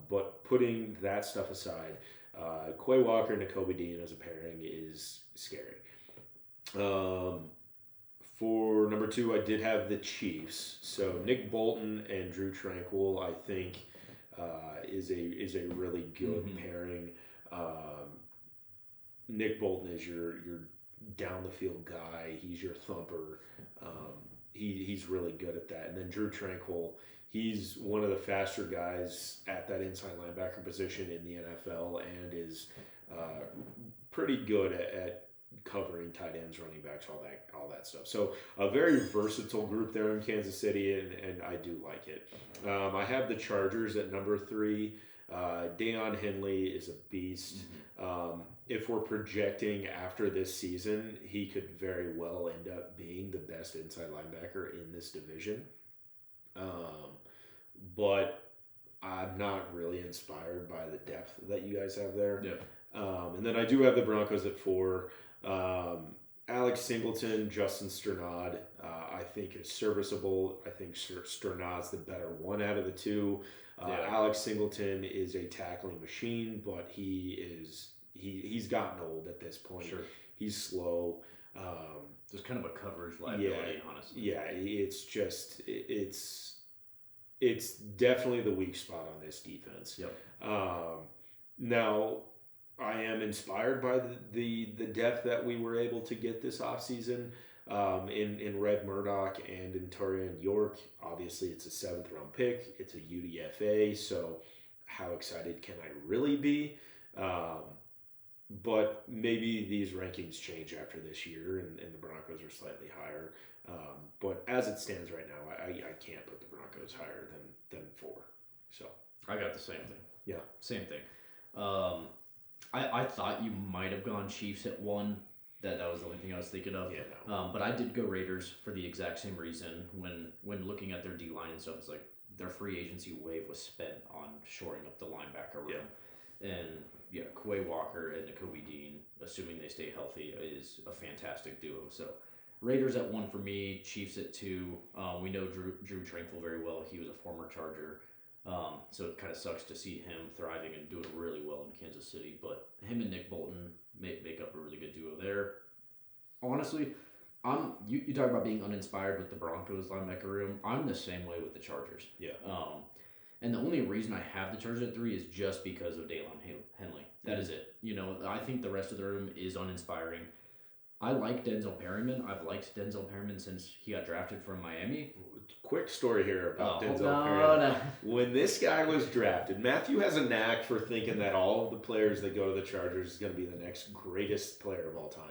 but putting that stuff aside, Quay Walker and Nakobe Dean as a pairing is scary. For number 2, I did have the Chiefs. So Nick Bolton and Drew Tranquill, I think, is a really good pairing. Nick Bolton is your down the field guy. He's your thumper. He's really good at that. And then Drew Tranquill, he's one of the faster guys at that inside linebacker position in the NFL, and is pretty good at covering tight ends, running backs, all that stuff. So a very versatile group there in Kansas City, and I do like it. I have the Chargers at number 3. Deion Henley is a beast. If we're projecting after this season, he could very well end up being the best inside linebacker in this division. But I'm not really inspired by the depth that you guys have there. Yeah. And then I do have the Broncos at 4. Alex Singleton, Justin Sternad, I think is serviceable. I think Sternad's the better one out of the 2. Alex Singleton is a tackling machine, but he's gotten old at this point. Sure. He's slow. There's kind of a coverage liability, honestly. Yeah, it's definitely the weak spot on this defense. Yep. Now, I am inspired by the depth that we were able to get this offseason in Red Murdoch and in Tarian York. Obviously, it's a 7th round pick. It's a UDFA, so how excited can I really be? But maybe these rankings change after this year, and the Broncos are slightly higher. But as it stands right now, I can't put the Broncos higher than 4. So I got the same thing. Yeah, same thing. I thought you might have gone Chiefs at 1. That was the only thing I was thinking of. Yeah, no. But I did go Raiders for the exact same reason. When looking at their D line and stuff, it's like their free agency wave was spent on shoring up the linebacker room. Yeah. And Quay Walker and Nakobe Dean, assuming they stay healthy, is a fantastic duo. So Raiders at 1 for me, Chiefs at 2. We know Drew Tranquill very well. He was a former Charger. So it kind of sucks to see him thriving and doing really well in Kansas City. But him and Nick Bolton make up a really good duo there. Honestly, you talk about being uninspired with the Broncos linebacker room. I'm the same way with the Chargers. Yeah. And the only reason I have the Chargers at 3 is just because of Deion Henley. That is it. I think the rest of the room is uninspiring. I like Denzel Perryman. I've liked Denzel Perryman since he got drafted from Miami. Quick story here about Denzel Perryman. No. When this guy was drafted, Matthew has a knack for thinking that all of the players that go to the Chargers is going to be the next greatest player of all time.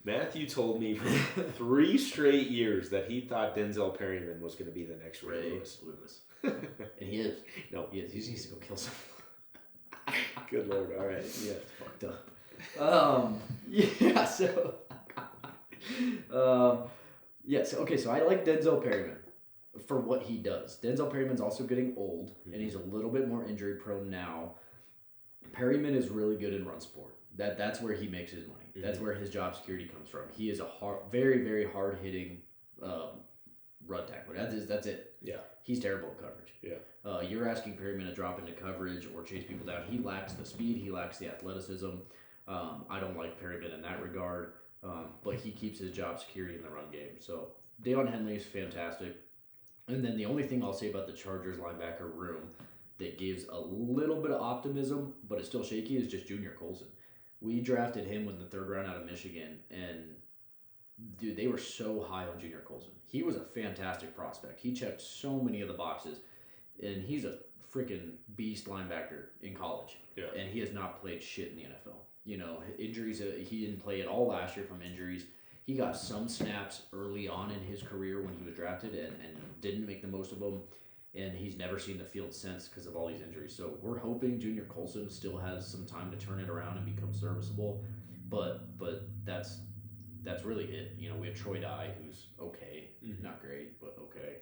Matthew told me for 3 straight years that he thought Denzel Perryman was going to be the next Ray Lewis. And he is. No. He is. He needs to go kill someone. Good Lord. All right. Yeah. It's fucked up. Yeah, so... yes, okay, so I like Denzel Perryman for what he does. Denzel Perryman's also getting old, and he's a little bit more injury prone now. Perryman is really good in run support. That's where he makes his money. Mm-hmm. That's where his job security comes from. He is a very, very hard-hitting run tackler. That's it. Yeah. He's terrible at coverage. Yeah. You're asking Perryman to drop into coverage or chase people down. He lacks the speed. He lacks the athleticism. I don't like Perryman in that regard, but he keeps his job security in the run game. So Deion Henley is fantastic. And then the only thing I'll say about the Chargers linebacker room that gives a little bit of optimism, but it's still shaky, is just Junior Colson. We drafted him in the 3rd round out of Michigan, and dude, they were so high on Junior Colson. He was a fantastic prospect. He checked so many of the boxes, and he's a freaking beast linebacker in college. Yeah. And he has not played shit in the NFL. Injuries, he didn't play at all last year from injuries. He got some snaps early on in his career when he was drafted and didn't make the most of them. And he's never seen the field since because of all these injuries. So we're hoping Junior Colson still has some time to turn it around and become serviceable. But that's really it. We have Troy Dye, who's okay. Not great, but okay.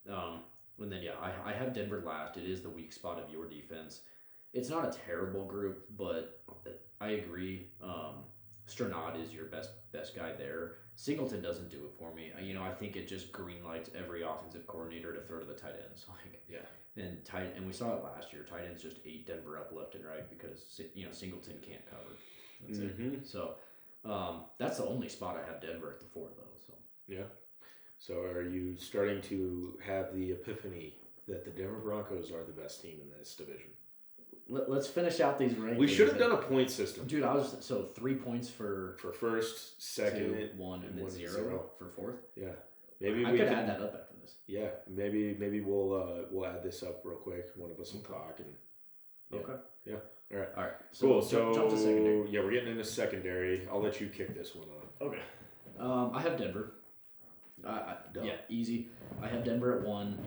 And then, I have Denver last. It is the weak spot of your defense. It's not a terrible group, but I agree. Stranad is your best guy there. Singleton doesn't do it for me. I think it just green lights every offensive coordinator to throw to the tight ends. And we saw it last year. Tight ends just ate Denver up left and right because Singleton can't cover. That's it. So that's the only spot I have Denver at the 4 though. So yeah. So are you starting to have the epiphany that the Denver Broncos are the best team in this division? Let's finish out these rankings. We should have done a point system. Dude, 3 points for first, second, 2, 1, and then 0 for 4th. Yeah, maybe I could add that up after this. Yeah, maybe we'll add this up real quick. One of us will talk and. Yeah. Okay. Yeah. All right. So cool. So jump to secondary. Yeah, we're getting into secondary. I'll let you kick this one off. Okay. I have Denver. Yeah, easy. I have Denver at 1.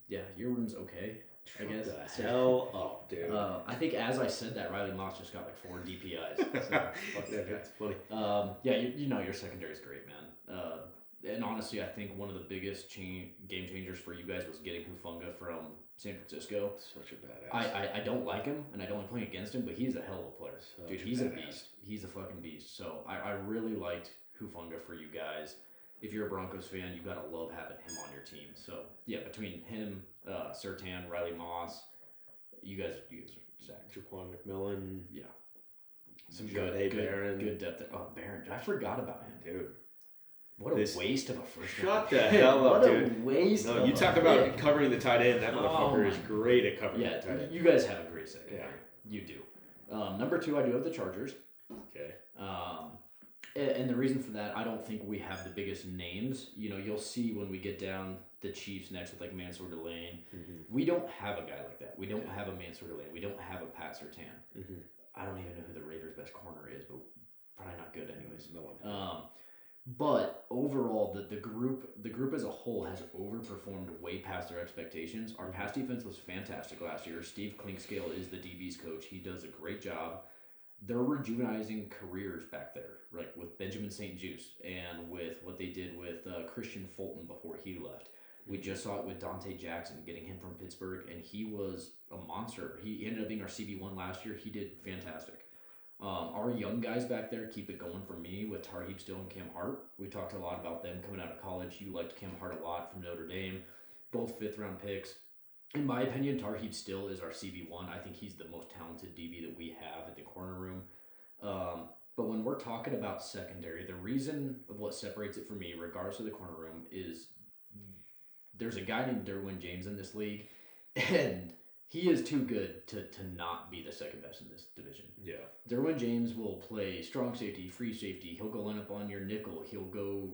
Yeah, your room's okay. I guess. The hell up, dude. I think as I said that, Riley Moss just got like 4 DPIs. So, that's funny. Yeah, your secondary is great, man. And honestly, I think one of the biggest game changers for you guys was getting Hufanga from San Francisco. Such a badass. I don't like him, and I don't like playing against him, but he's a hell of a player. Dude, he's a beast. He's a fucking beast. So I really liked Hufanga for you guys. If you're a Broncos fan, you gotta love having him on your team. So yeah, between him, Surtain, Riley Moss, you guys are stacked. Jaquan McMillan, yeah, some good Barron, good depth. Oh, Barron, I forgot about him, dude. What a waste of a first round. Shut the hell up, dude. What a waste. No, you talk about covering the tight end. That motherfucker is great at covering the tight end. You guys have a great secondary. Yeah. You do. Number 2, I do have the Chargers. Okay. And the reason for that, I don't think we have the biggest names. You'll see when we get down the Chiefs next with like Mansour Delane. Mm-hmm. We don't have a guy like that. We don't have a Mansour Delane. We don't have a Pat Surtain. Mm-hmm. I don't even know who the Raiders' best corner is, but probably not good anyways. No one. But overall, the group as a whole has overperformed way past their expectations. Our pass defense was fantastic last year. Steve Klinkscale is the DB's coach. He does a great job. They're rejuvenizing careers back there, like with Benjamin St. Juste and with what they did with Christian Fulton before he left. We just saw it with Dante Jackson, getting him from Pittsburgh, and he was a monster. He ended up being our CB1 last year. He did fantastic. Our young guys back there keep it going for me with Tarheeb Still and Cam Hart. We talked a lot about them coming out of college. You liked Cam Hart a lot from Notre Dame. Both 5th-round picks. In my opinion, Tarheeb Still is our CB1. I think he's the most talented DB that we have at the corner room. But when we're talking about secondary, the reason of what separates it for me, regardless of the corner room, is there's a guy named Derwin James in this league, and he is too good to not be the second best in this division. Yeah. Derwin James will play strong safety, free safety. He'll go line up on your nickel. He'll go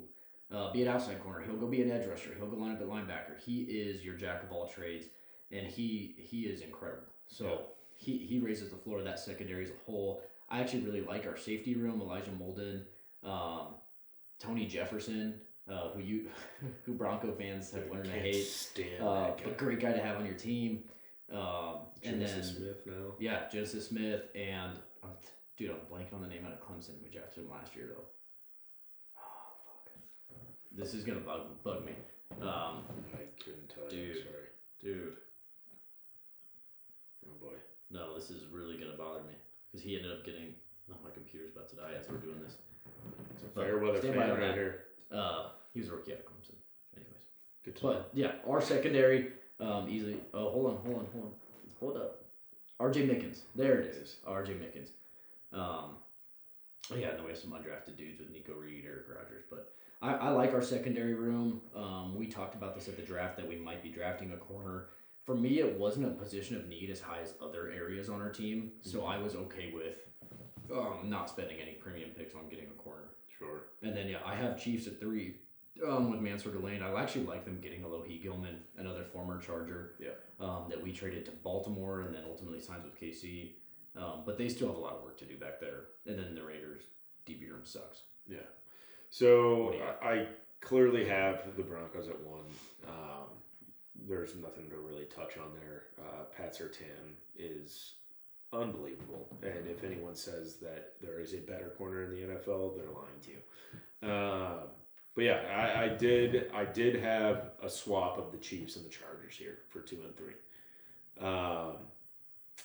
be an outside corner. He'll go be an edge rusher. He'll go line up at linebacker. He is your jack of all trades. And he is incredible. So he raises the floor of that secondary as a whole. I actually really like our safety room. Elijah Molden, Tony Jefferson, who Bronco fans have learned to hate. But great guy to have on your team. Genesis Smith now. Yeah, Genesis Smith, and I'm blanking on the name out of Clemson. We drafted him last year though. Oh fuck! This is gonna bug me. I couldn't tell you. I'm sorry, dude. Oh boy. No, this is really gonna bother me because he ended up getting. No, my computer's about to die as we're doing this. It's a fair weather fan right here. He was a rookie out of Clemson. Anyways, good to know. But yeah, our secondary easily. Oh, hold on. Hold up. R.J. Mickens. There it is. R.J. Mickens. Yeah, and then we have some undrafted dudes with Nico Reed, Eric Rogers. But I like our secondary room. We talked about this at the draft that we might be drafting a corner. For me, it wasn't a position of need as high as other areas on our team, so I was okay with not spending any premium picks on getting a corner. Sure. And then I have Chiefs at 3 with Mansour Lane. I actually like them getting Alohi Gilman, another former Charger. Yeah. That we traded to Baltimore and then ultimately signs with KC. But they still have a lot of work to do back there. And then the Raiders' DB room sucks. Yeah. So I clearly have the Broncos at 1. There's nothing to really touch on there. Pat Surtain is unbelievable. And if anyone says that there is a better corner in the NFL, they're lying to you. But yeah, I did have a swap of the Chiefs and the Chargers here for 2 and 3.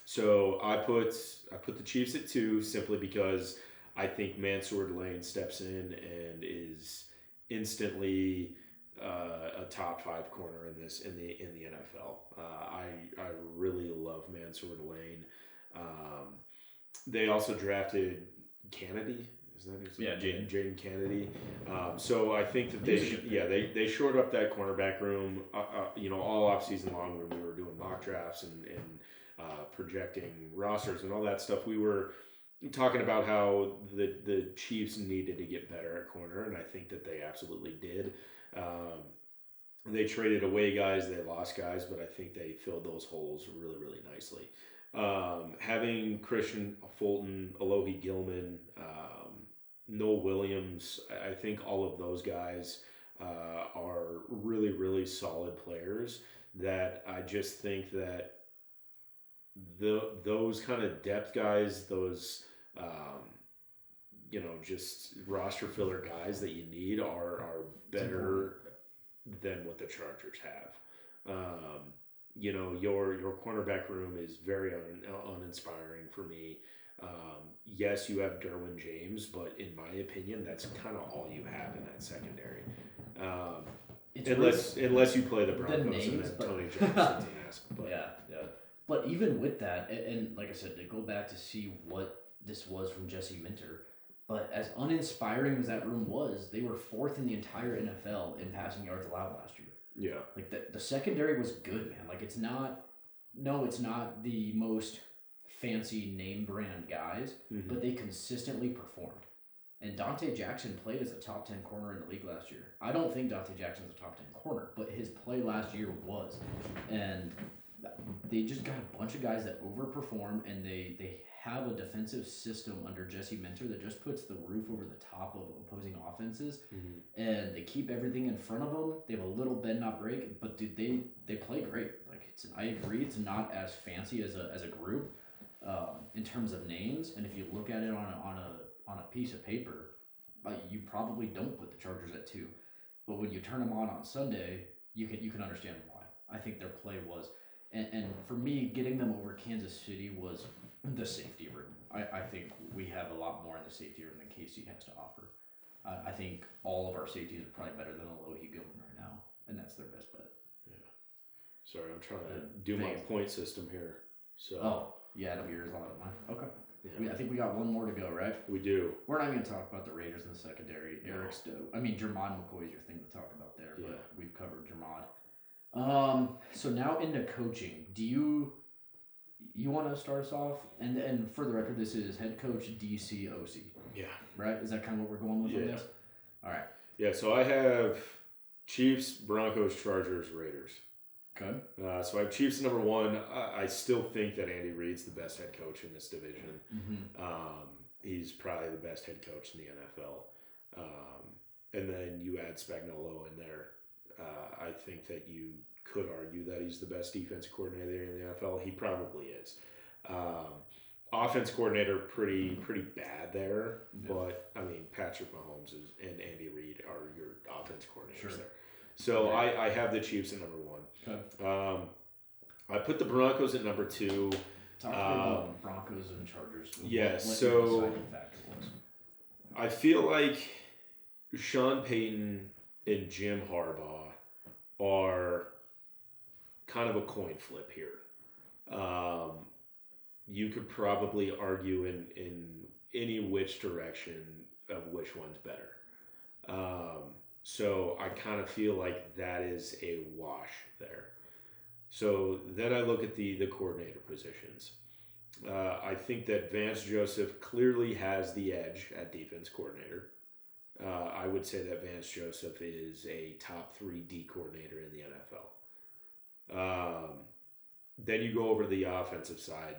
So I put the Chiefs at 2 simply because I think Mansour Lane steps in and is instantly a top 5 corner in the NFL. I really love Mansour Lane. They also drafted Kennedy. Isn't that his name? Jaden Kennedy. So I think that they shored up that cornerback room. All offseason long when we were doing mock drafts and projecting rosters and all that stuff, we were talking about how the Chiefs needed to get better at corner, and I think that they absolutely did. They traded away guys, they lost guys, but I think they filled those holes really, really nicely. Having Christian Fulton, Alohi Gilman, Noel Williams, I think all of those guys are really, really solid players that I just think that those kind of depth guys, those just roster filler guys that you need are better than what the Chargers have. Your cornerback room is very uninspiring for me. Yes, you have Derwin James, but in my opinion, that's kind of all you have in that secondary. Unless you play the Broncos and then Tony Jefferson's an ass. Yeah. But even with that, and like I said, to go back to see what this was from Jesse Minter, but as uninspiring as that room was, they were 4th in the entire NFL in passing yards allowed last year. Yeah. Like the secondary was good, man. Like it's not the most fancy name brand guys, but they consistently performed. And Dante Jackson played as a top 10 corner in the league last year. I don't think Dante Jackson's a top 10 corner, but his play last year was. And they just got a bunch of guys that overperform, and they have a defensive system under Jesse Minter that just puts the roof over the top of opposing offenses, and they keep everything in front of them. They have a little bend not break, but dude, they play great. Like I agree, it's not as fancy as a group in terms of names, and if you look at it on a piece of paper, you probably don't put the Chargers at 2, but when you turn them on Sunday, you can understand why. I think their play was. And for me, getting them over Kansas City was the safety room. I think we have a lot more in the safety room than KC has to offer. I think all of our safeties are probably better than Alohi Gilman right now, and that's their best bet. Yeah. Sorry, I'm trying to do my point system here. So. Oh, yeah, no, yours, a lot of mine. Okay. Yeah. I think we got one more to go, right? We do. We're not going to talk about the Raiders in the secondary. Jermod McCoy is your thing to talk about there, but we've covered Jermod. So now into coaching. Do you want to start us off? And for the record, this is head coach, DC, OC. Yeah. Right? Is that kind of what we're going with on this? All right. Yeah, so I have Chiefs, Broncos, Chargers, Raiders. Okay. So I have Chiefs number 1. I still think that Andy Reid's the best head coach in this division. He's probably the best head coach in the NFL. And then you add Spagnuolo in there. I think that you could argue that he's the best defense coordinator in the NFL. He probably is. Offense coordinator, pretty bad there. Yeah. But, I mean, Patrick Mahomes and Andy Reid are your offense coordinators there. So I have the Chiefs at number 1. Okay. I put the Broncos at number 2. Talk about Broncos and Chargers. What your deciding factor was. I feel like Sean Payton and Jim Harbaugh are kind of a coin flip here. You could probably argue in any which direction of which one's better. So I kind of feel like that is a wash there. So then I look at the coordinator positions. I think that Vance Joseph clearly has the edge at defense coordinator. I would say that Vance Joseph is a top 3 D coordinator in the NFL. Then you go over to the offensive side.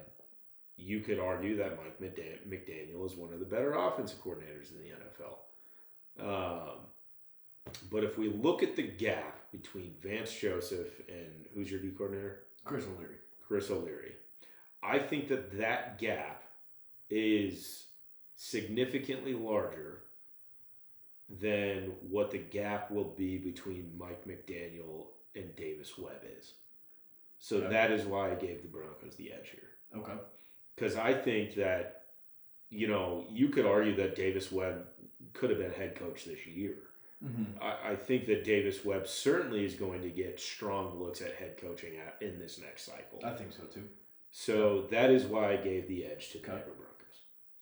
You could argue that Mike McDaniel is one of the better offensive coordinators in the NFL. But if we look at the gap between Vance Joseph and who's your D coordinator? Chris O'Leary. Chris O'Leary. I think that gap is significantly larger than what the gap will be between Mike McDaniel and Davis Webb is. So that is why I gave the Broncos the edge here. Okay. Because I think that, you could argue that Davis Webb could have been head coach this year. Mm-hmm. I think that Davis Webb certainly is going to get strong looks at head coaching in this next cycle. I think so too. So that is why I gave the edge to the Denver Broncos.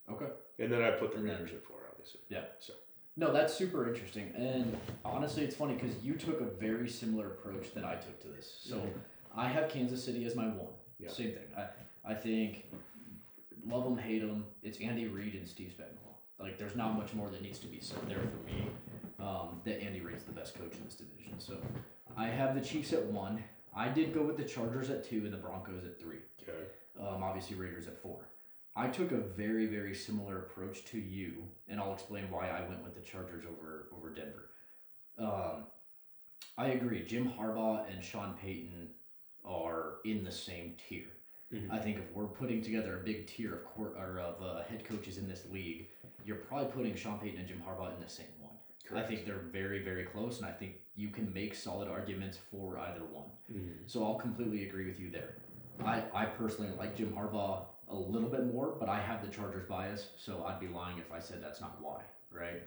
Okay. And then I put the Raiders at 4, obviously. Yeah. So. No, that's super interesting. And honestly, it's funny because you took a very similar approach that I took to this. So I have Kansas City as my 1. Yeah. Same thing. I think, love them, hate them, it's Andy Reid and Steve Spagnuolo. Like, there's not much more that needs to be said there for me. That Andy Reid's the best coach in this division. So I have the Chiefs at 1. I did go with the Chargers at 2 and the Broncos at 3. Okay. Obviously, Raiders at 4. I took a very, very similar approach to you, and I'll explain why I went with the Chargers over Denver. I agree. Jim Harbaugh and Sean Payton are in the same tier. Mm-hmm. I think if we're putting together a big tier of head coaches in this league, you're probably putting Sean Payton and Jim Harbaugh in the same one. Correct. I think they're very, very close, and I think you can make solid arguments for either one. Mm-hmm. So I'll completely agree with you there. I personally like Jim Harbaugh a little bit more, but I have the Chargers bias, so I'd be lying if I said that's not why, right?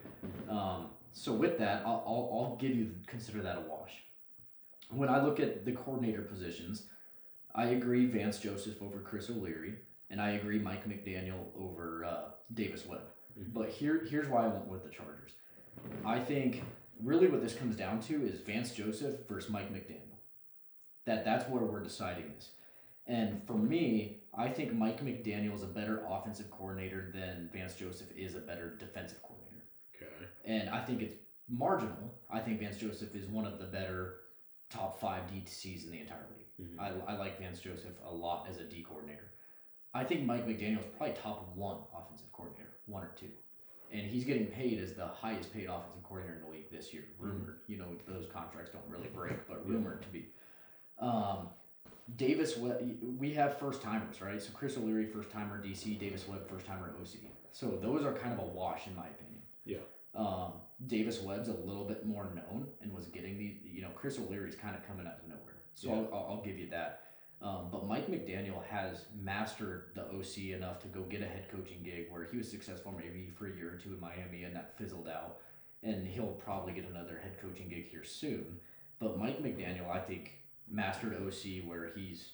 So with that, I'll consider that a wash. When I look at the coordinator positions, I agree Vance Joseph over Chris O'Leary, and I agree Mike McDaniel over Davis Webb. Mm-hmm. But here's why I went with the Chargers. I think really what this comes down to is Vance Joseph versus Mike McDaniel. That's where we're deciding this. And for me, I think Mike McDaniel is a better offensive coordinator than Vance Joseph is a better defensive coordinator. Okay. And I think it's marginal. I think Vance Joseph is one of the better top 5 DCs in the entire league. Mm-hmm. I like Vance Joseph a lot as a D coordinator. I think Mike McDaniel is probably top 1 offensive coordinator, 1 or 2. And he's getting paid as the highest paid offensive coordinator in the league this year. Rumored. Those contracts don't really break, but rumored to be. Davis Webb, we have first timers, right? So Chris O'Leary, first timer DC, Davis Webb, first timer OC. So those are kind of a wash in my opinion. Yeah. Davis Webb's a little bit more known and was getting Chris O'Leary's kind of coming out of nowhere. So yeah. I'll give you that. But Mike McDaniel has mastered the OC enough to go get a head coaching gig where he was successful maybe for a year or 2 in Miami and that fizzled out. And he'll probably get another head coaching gig here soon. But Mike McDaniel, I think, mastered OC where he's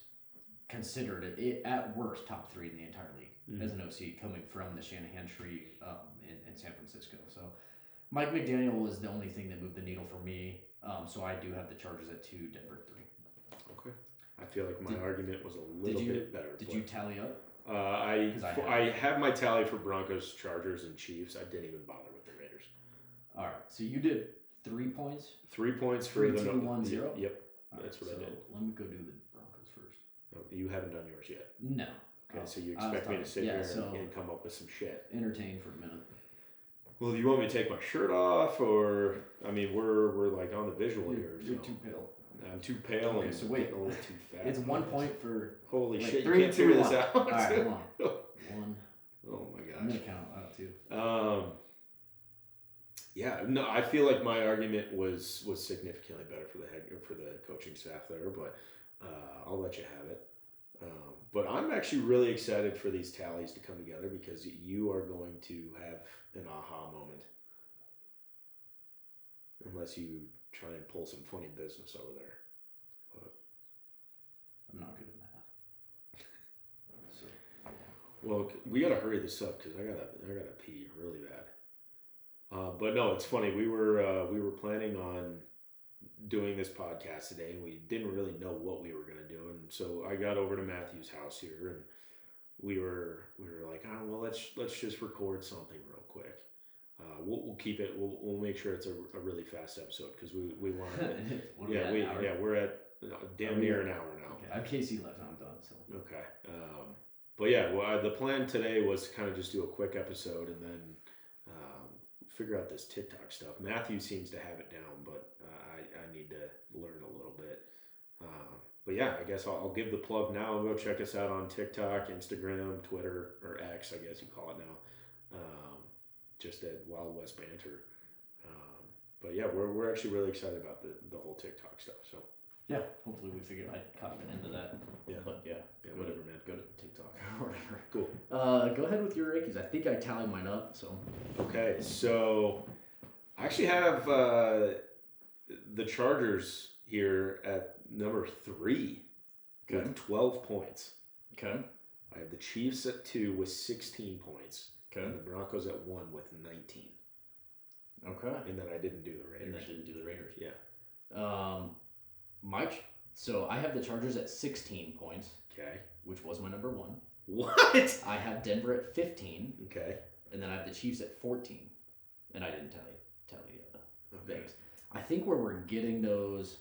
considered it at worst top 3 in the entire league as an OC coming from the Shanahan tree in San Francisco. So Mike McDaniel was the only thing that moved the needle for me. So I do have the Chargers at 2, Denver at 3. Okay. I feel like my argument was a little bit better. Did you tally up? I have my tally for Broncos, Chargers, and Chiefs. I didn't even bother with the Raiders. All right. So you did 3 points? 3 points for 3, 2, 1, 0? Yep. That's what I did. Let me go do the Broncos first. No, you haven't done yours yet. No. Okay, so you expect me to sit here and come up with some shit. Entertain for a minute. Well, do you want me to take my shirt off, or we're like on the visual here. You're too pale. I'm too pale. Okay, so wait. A little too fat. It's 1 point for. Holy shit! 3, you can't 2, figure 1. this out. All right, hold on. 1. Oh my gosh. I'm gonna count out too. Yeah, no, I feel like my argument was significantly better for the coaching staff there, but I'll let you have it. But I'm actually really excited for these tallies to come together because you are going to have an aha moment, unless you try and pull some funny business over there. But I'm not good at math. So. Well, we gotta hurry this up because I gotta pee really bad. But no, it's funny. We were planning on doing this podcast today, and we didn't really know what we were gonna do, and so I got over to Matthew's house here, and we were like, oh well, let's just record something real quick. We'll keep it. We'll make sure it's a really fast episode because we want. We're at damn near an hour now. Okay, I have Casey left. And I'm done. So okay. But yeah, well, the plan today was to kind of just do a quick episode and then figure out this TikTok stuff. Matthew seems to have it down, but I need to learn a little bit. But yeah, I guess I'll give the plug now. Go check us out on TikTok, Instagram, Twitter, or X, I guess you call it now. Just at Wild West Banter. But yeah, we're actually really excited about the whole TikTok stuff. So yeah, hopefully we figure I caught an end of that. Yeah, but yeah, whatever, man. Go to TikTok or whatever. Cool. Go ahead with your Yankees. I think I tallied mine up. So okay, so I actually have the Chargers here at number 3 with 12 points. Okay. I have the Chiefs at 2 with 16 points. Okay. And the Broncos at 1 with 19. Okay. And then I didn't do the Raiders. Yeah. So I have the Chargers at 16 points. Okay. Which was my number 1. What? I have Denver at 15. Okay. And then I have the Chiefs at 14. And I didn't tell you okay. Vegas. I think where we're getting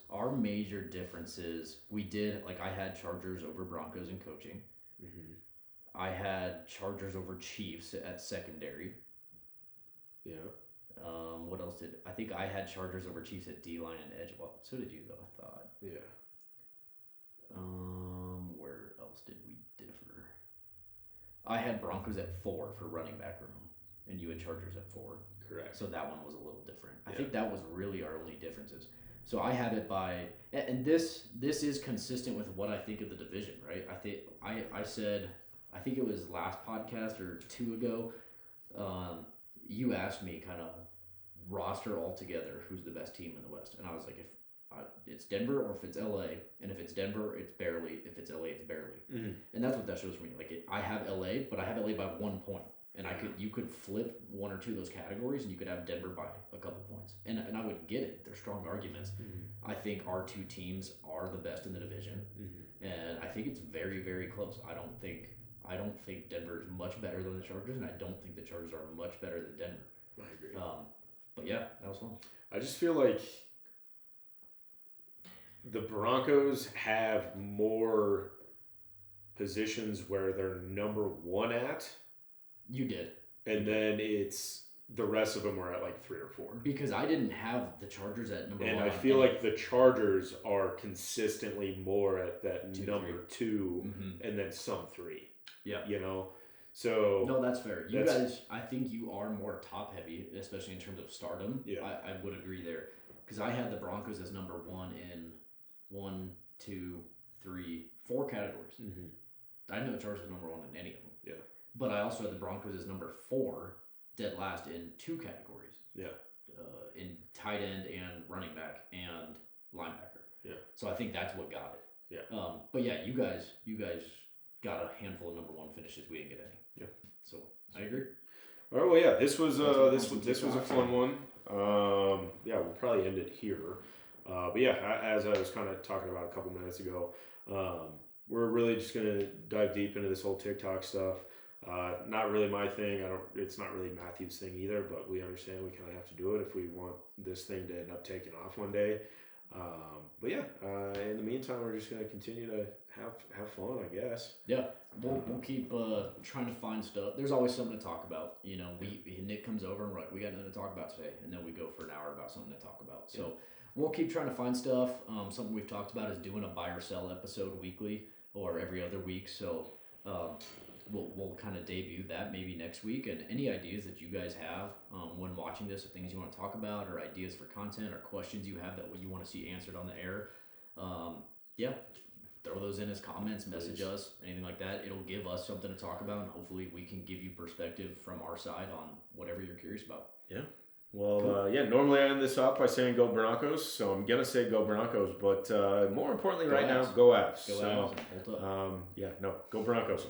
our major differences, I had Chargers over Broncos in coaching. Mm-hmm. I had Chargers over Chiefs at secondary. Yeah. What else I think I had Chargers over Chiefs at D-line and edge. Well, so did you, though, I thought. Yeah. Where else did we differ? I had Broncos at 4 for running back room, and you had Chargers at 4. Correct. So that one was a little different. I think that was really our only differences. So I have it by, and this is consistent with what I think of the division, right? I said, I think it was last podcast or 2 ago, you asked me kind of roster all together who's the best team in the West, and I was like, if it's Denver or if it's LA, and if it's Denver, it's barely. If it's LA, it's barely. Mm-hmm. And that's what that shows for me. I have LA, but I have LA by 1 point. And you could flip 1 or 2 of those categories, and you could have Denver by a couple points, and I would get it. They're strong arguments. Mm-hmm. I think our 2 teams are the best in the division, and I think it's very, very close. I don't think Denver is much better than the Chargers, and I don't think the Chargers are much better than Denver. I agree. But yeah, that was fun. I just feel like the Broncos have more positions where they're number 1 at. You did. And then it's the rest of them are at like 3 or 4. Because I didn't have the Chargers at number 1. And I feel like the Chargers are consistently more at that number 2 and then some 3. Yeah. You know? So no, that's fair. You guys, I think you are more top heavy, especially in terms of stardom. Yeah. I would agree there. Because I had the Broncos as number 1 in 1, 2, 3, 4 categories. Mm-hmm. I didn't know the Chargers was number 1 in any of them. Yeah. But I also had the Broncos as number 4, dead last in 2 categories. Yeah. In tight end and running back and linebacker. Yeah. So I think that's what got it. Yeah. But yeah, you guys got a handful of number 1 finishes. We didn't get any. Yeah. So I agree. All right. Well, yeah. This was a fun one. Yeah, we'll probably end it here. But yeah, as I was kind of talking about a couple minutes ago, we're really just gonna dive deep into this whole TikTok stuff. Not really my thing. It's not really Matthew's thing either. But we understand we kind of have to do it if we want this thing to end up taking off one day. But yeah, in the meantime, we're just gonna continue to have fun, I guess. Yeah, we'll keep trying to find stuff. There's always something to talk about. You know, Nick comes over and we're like, we got nothing to talk about today, and then we go for an hour about something to talk about. So we'll keep trying to find stuff. Something we've talked about is doing a buy or sell episode weekly or every other week. So we'll kind of debut that maybe next week. And any ideas that you guys have when watching this, or things you want to talk about, or ideas for content, or questions you have that you want to see answered on the air, throw those in as comments, message us, anything like that. It'll give us something to talk about, and hopefully we can give you perspective from our side on whatever you're curious about. Yeah. Well, cool. Normally I end this off by saying go Broncos, so I'm going to say go Broncos, but more importantly now, go Avs. Go Avs. Go Broncos.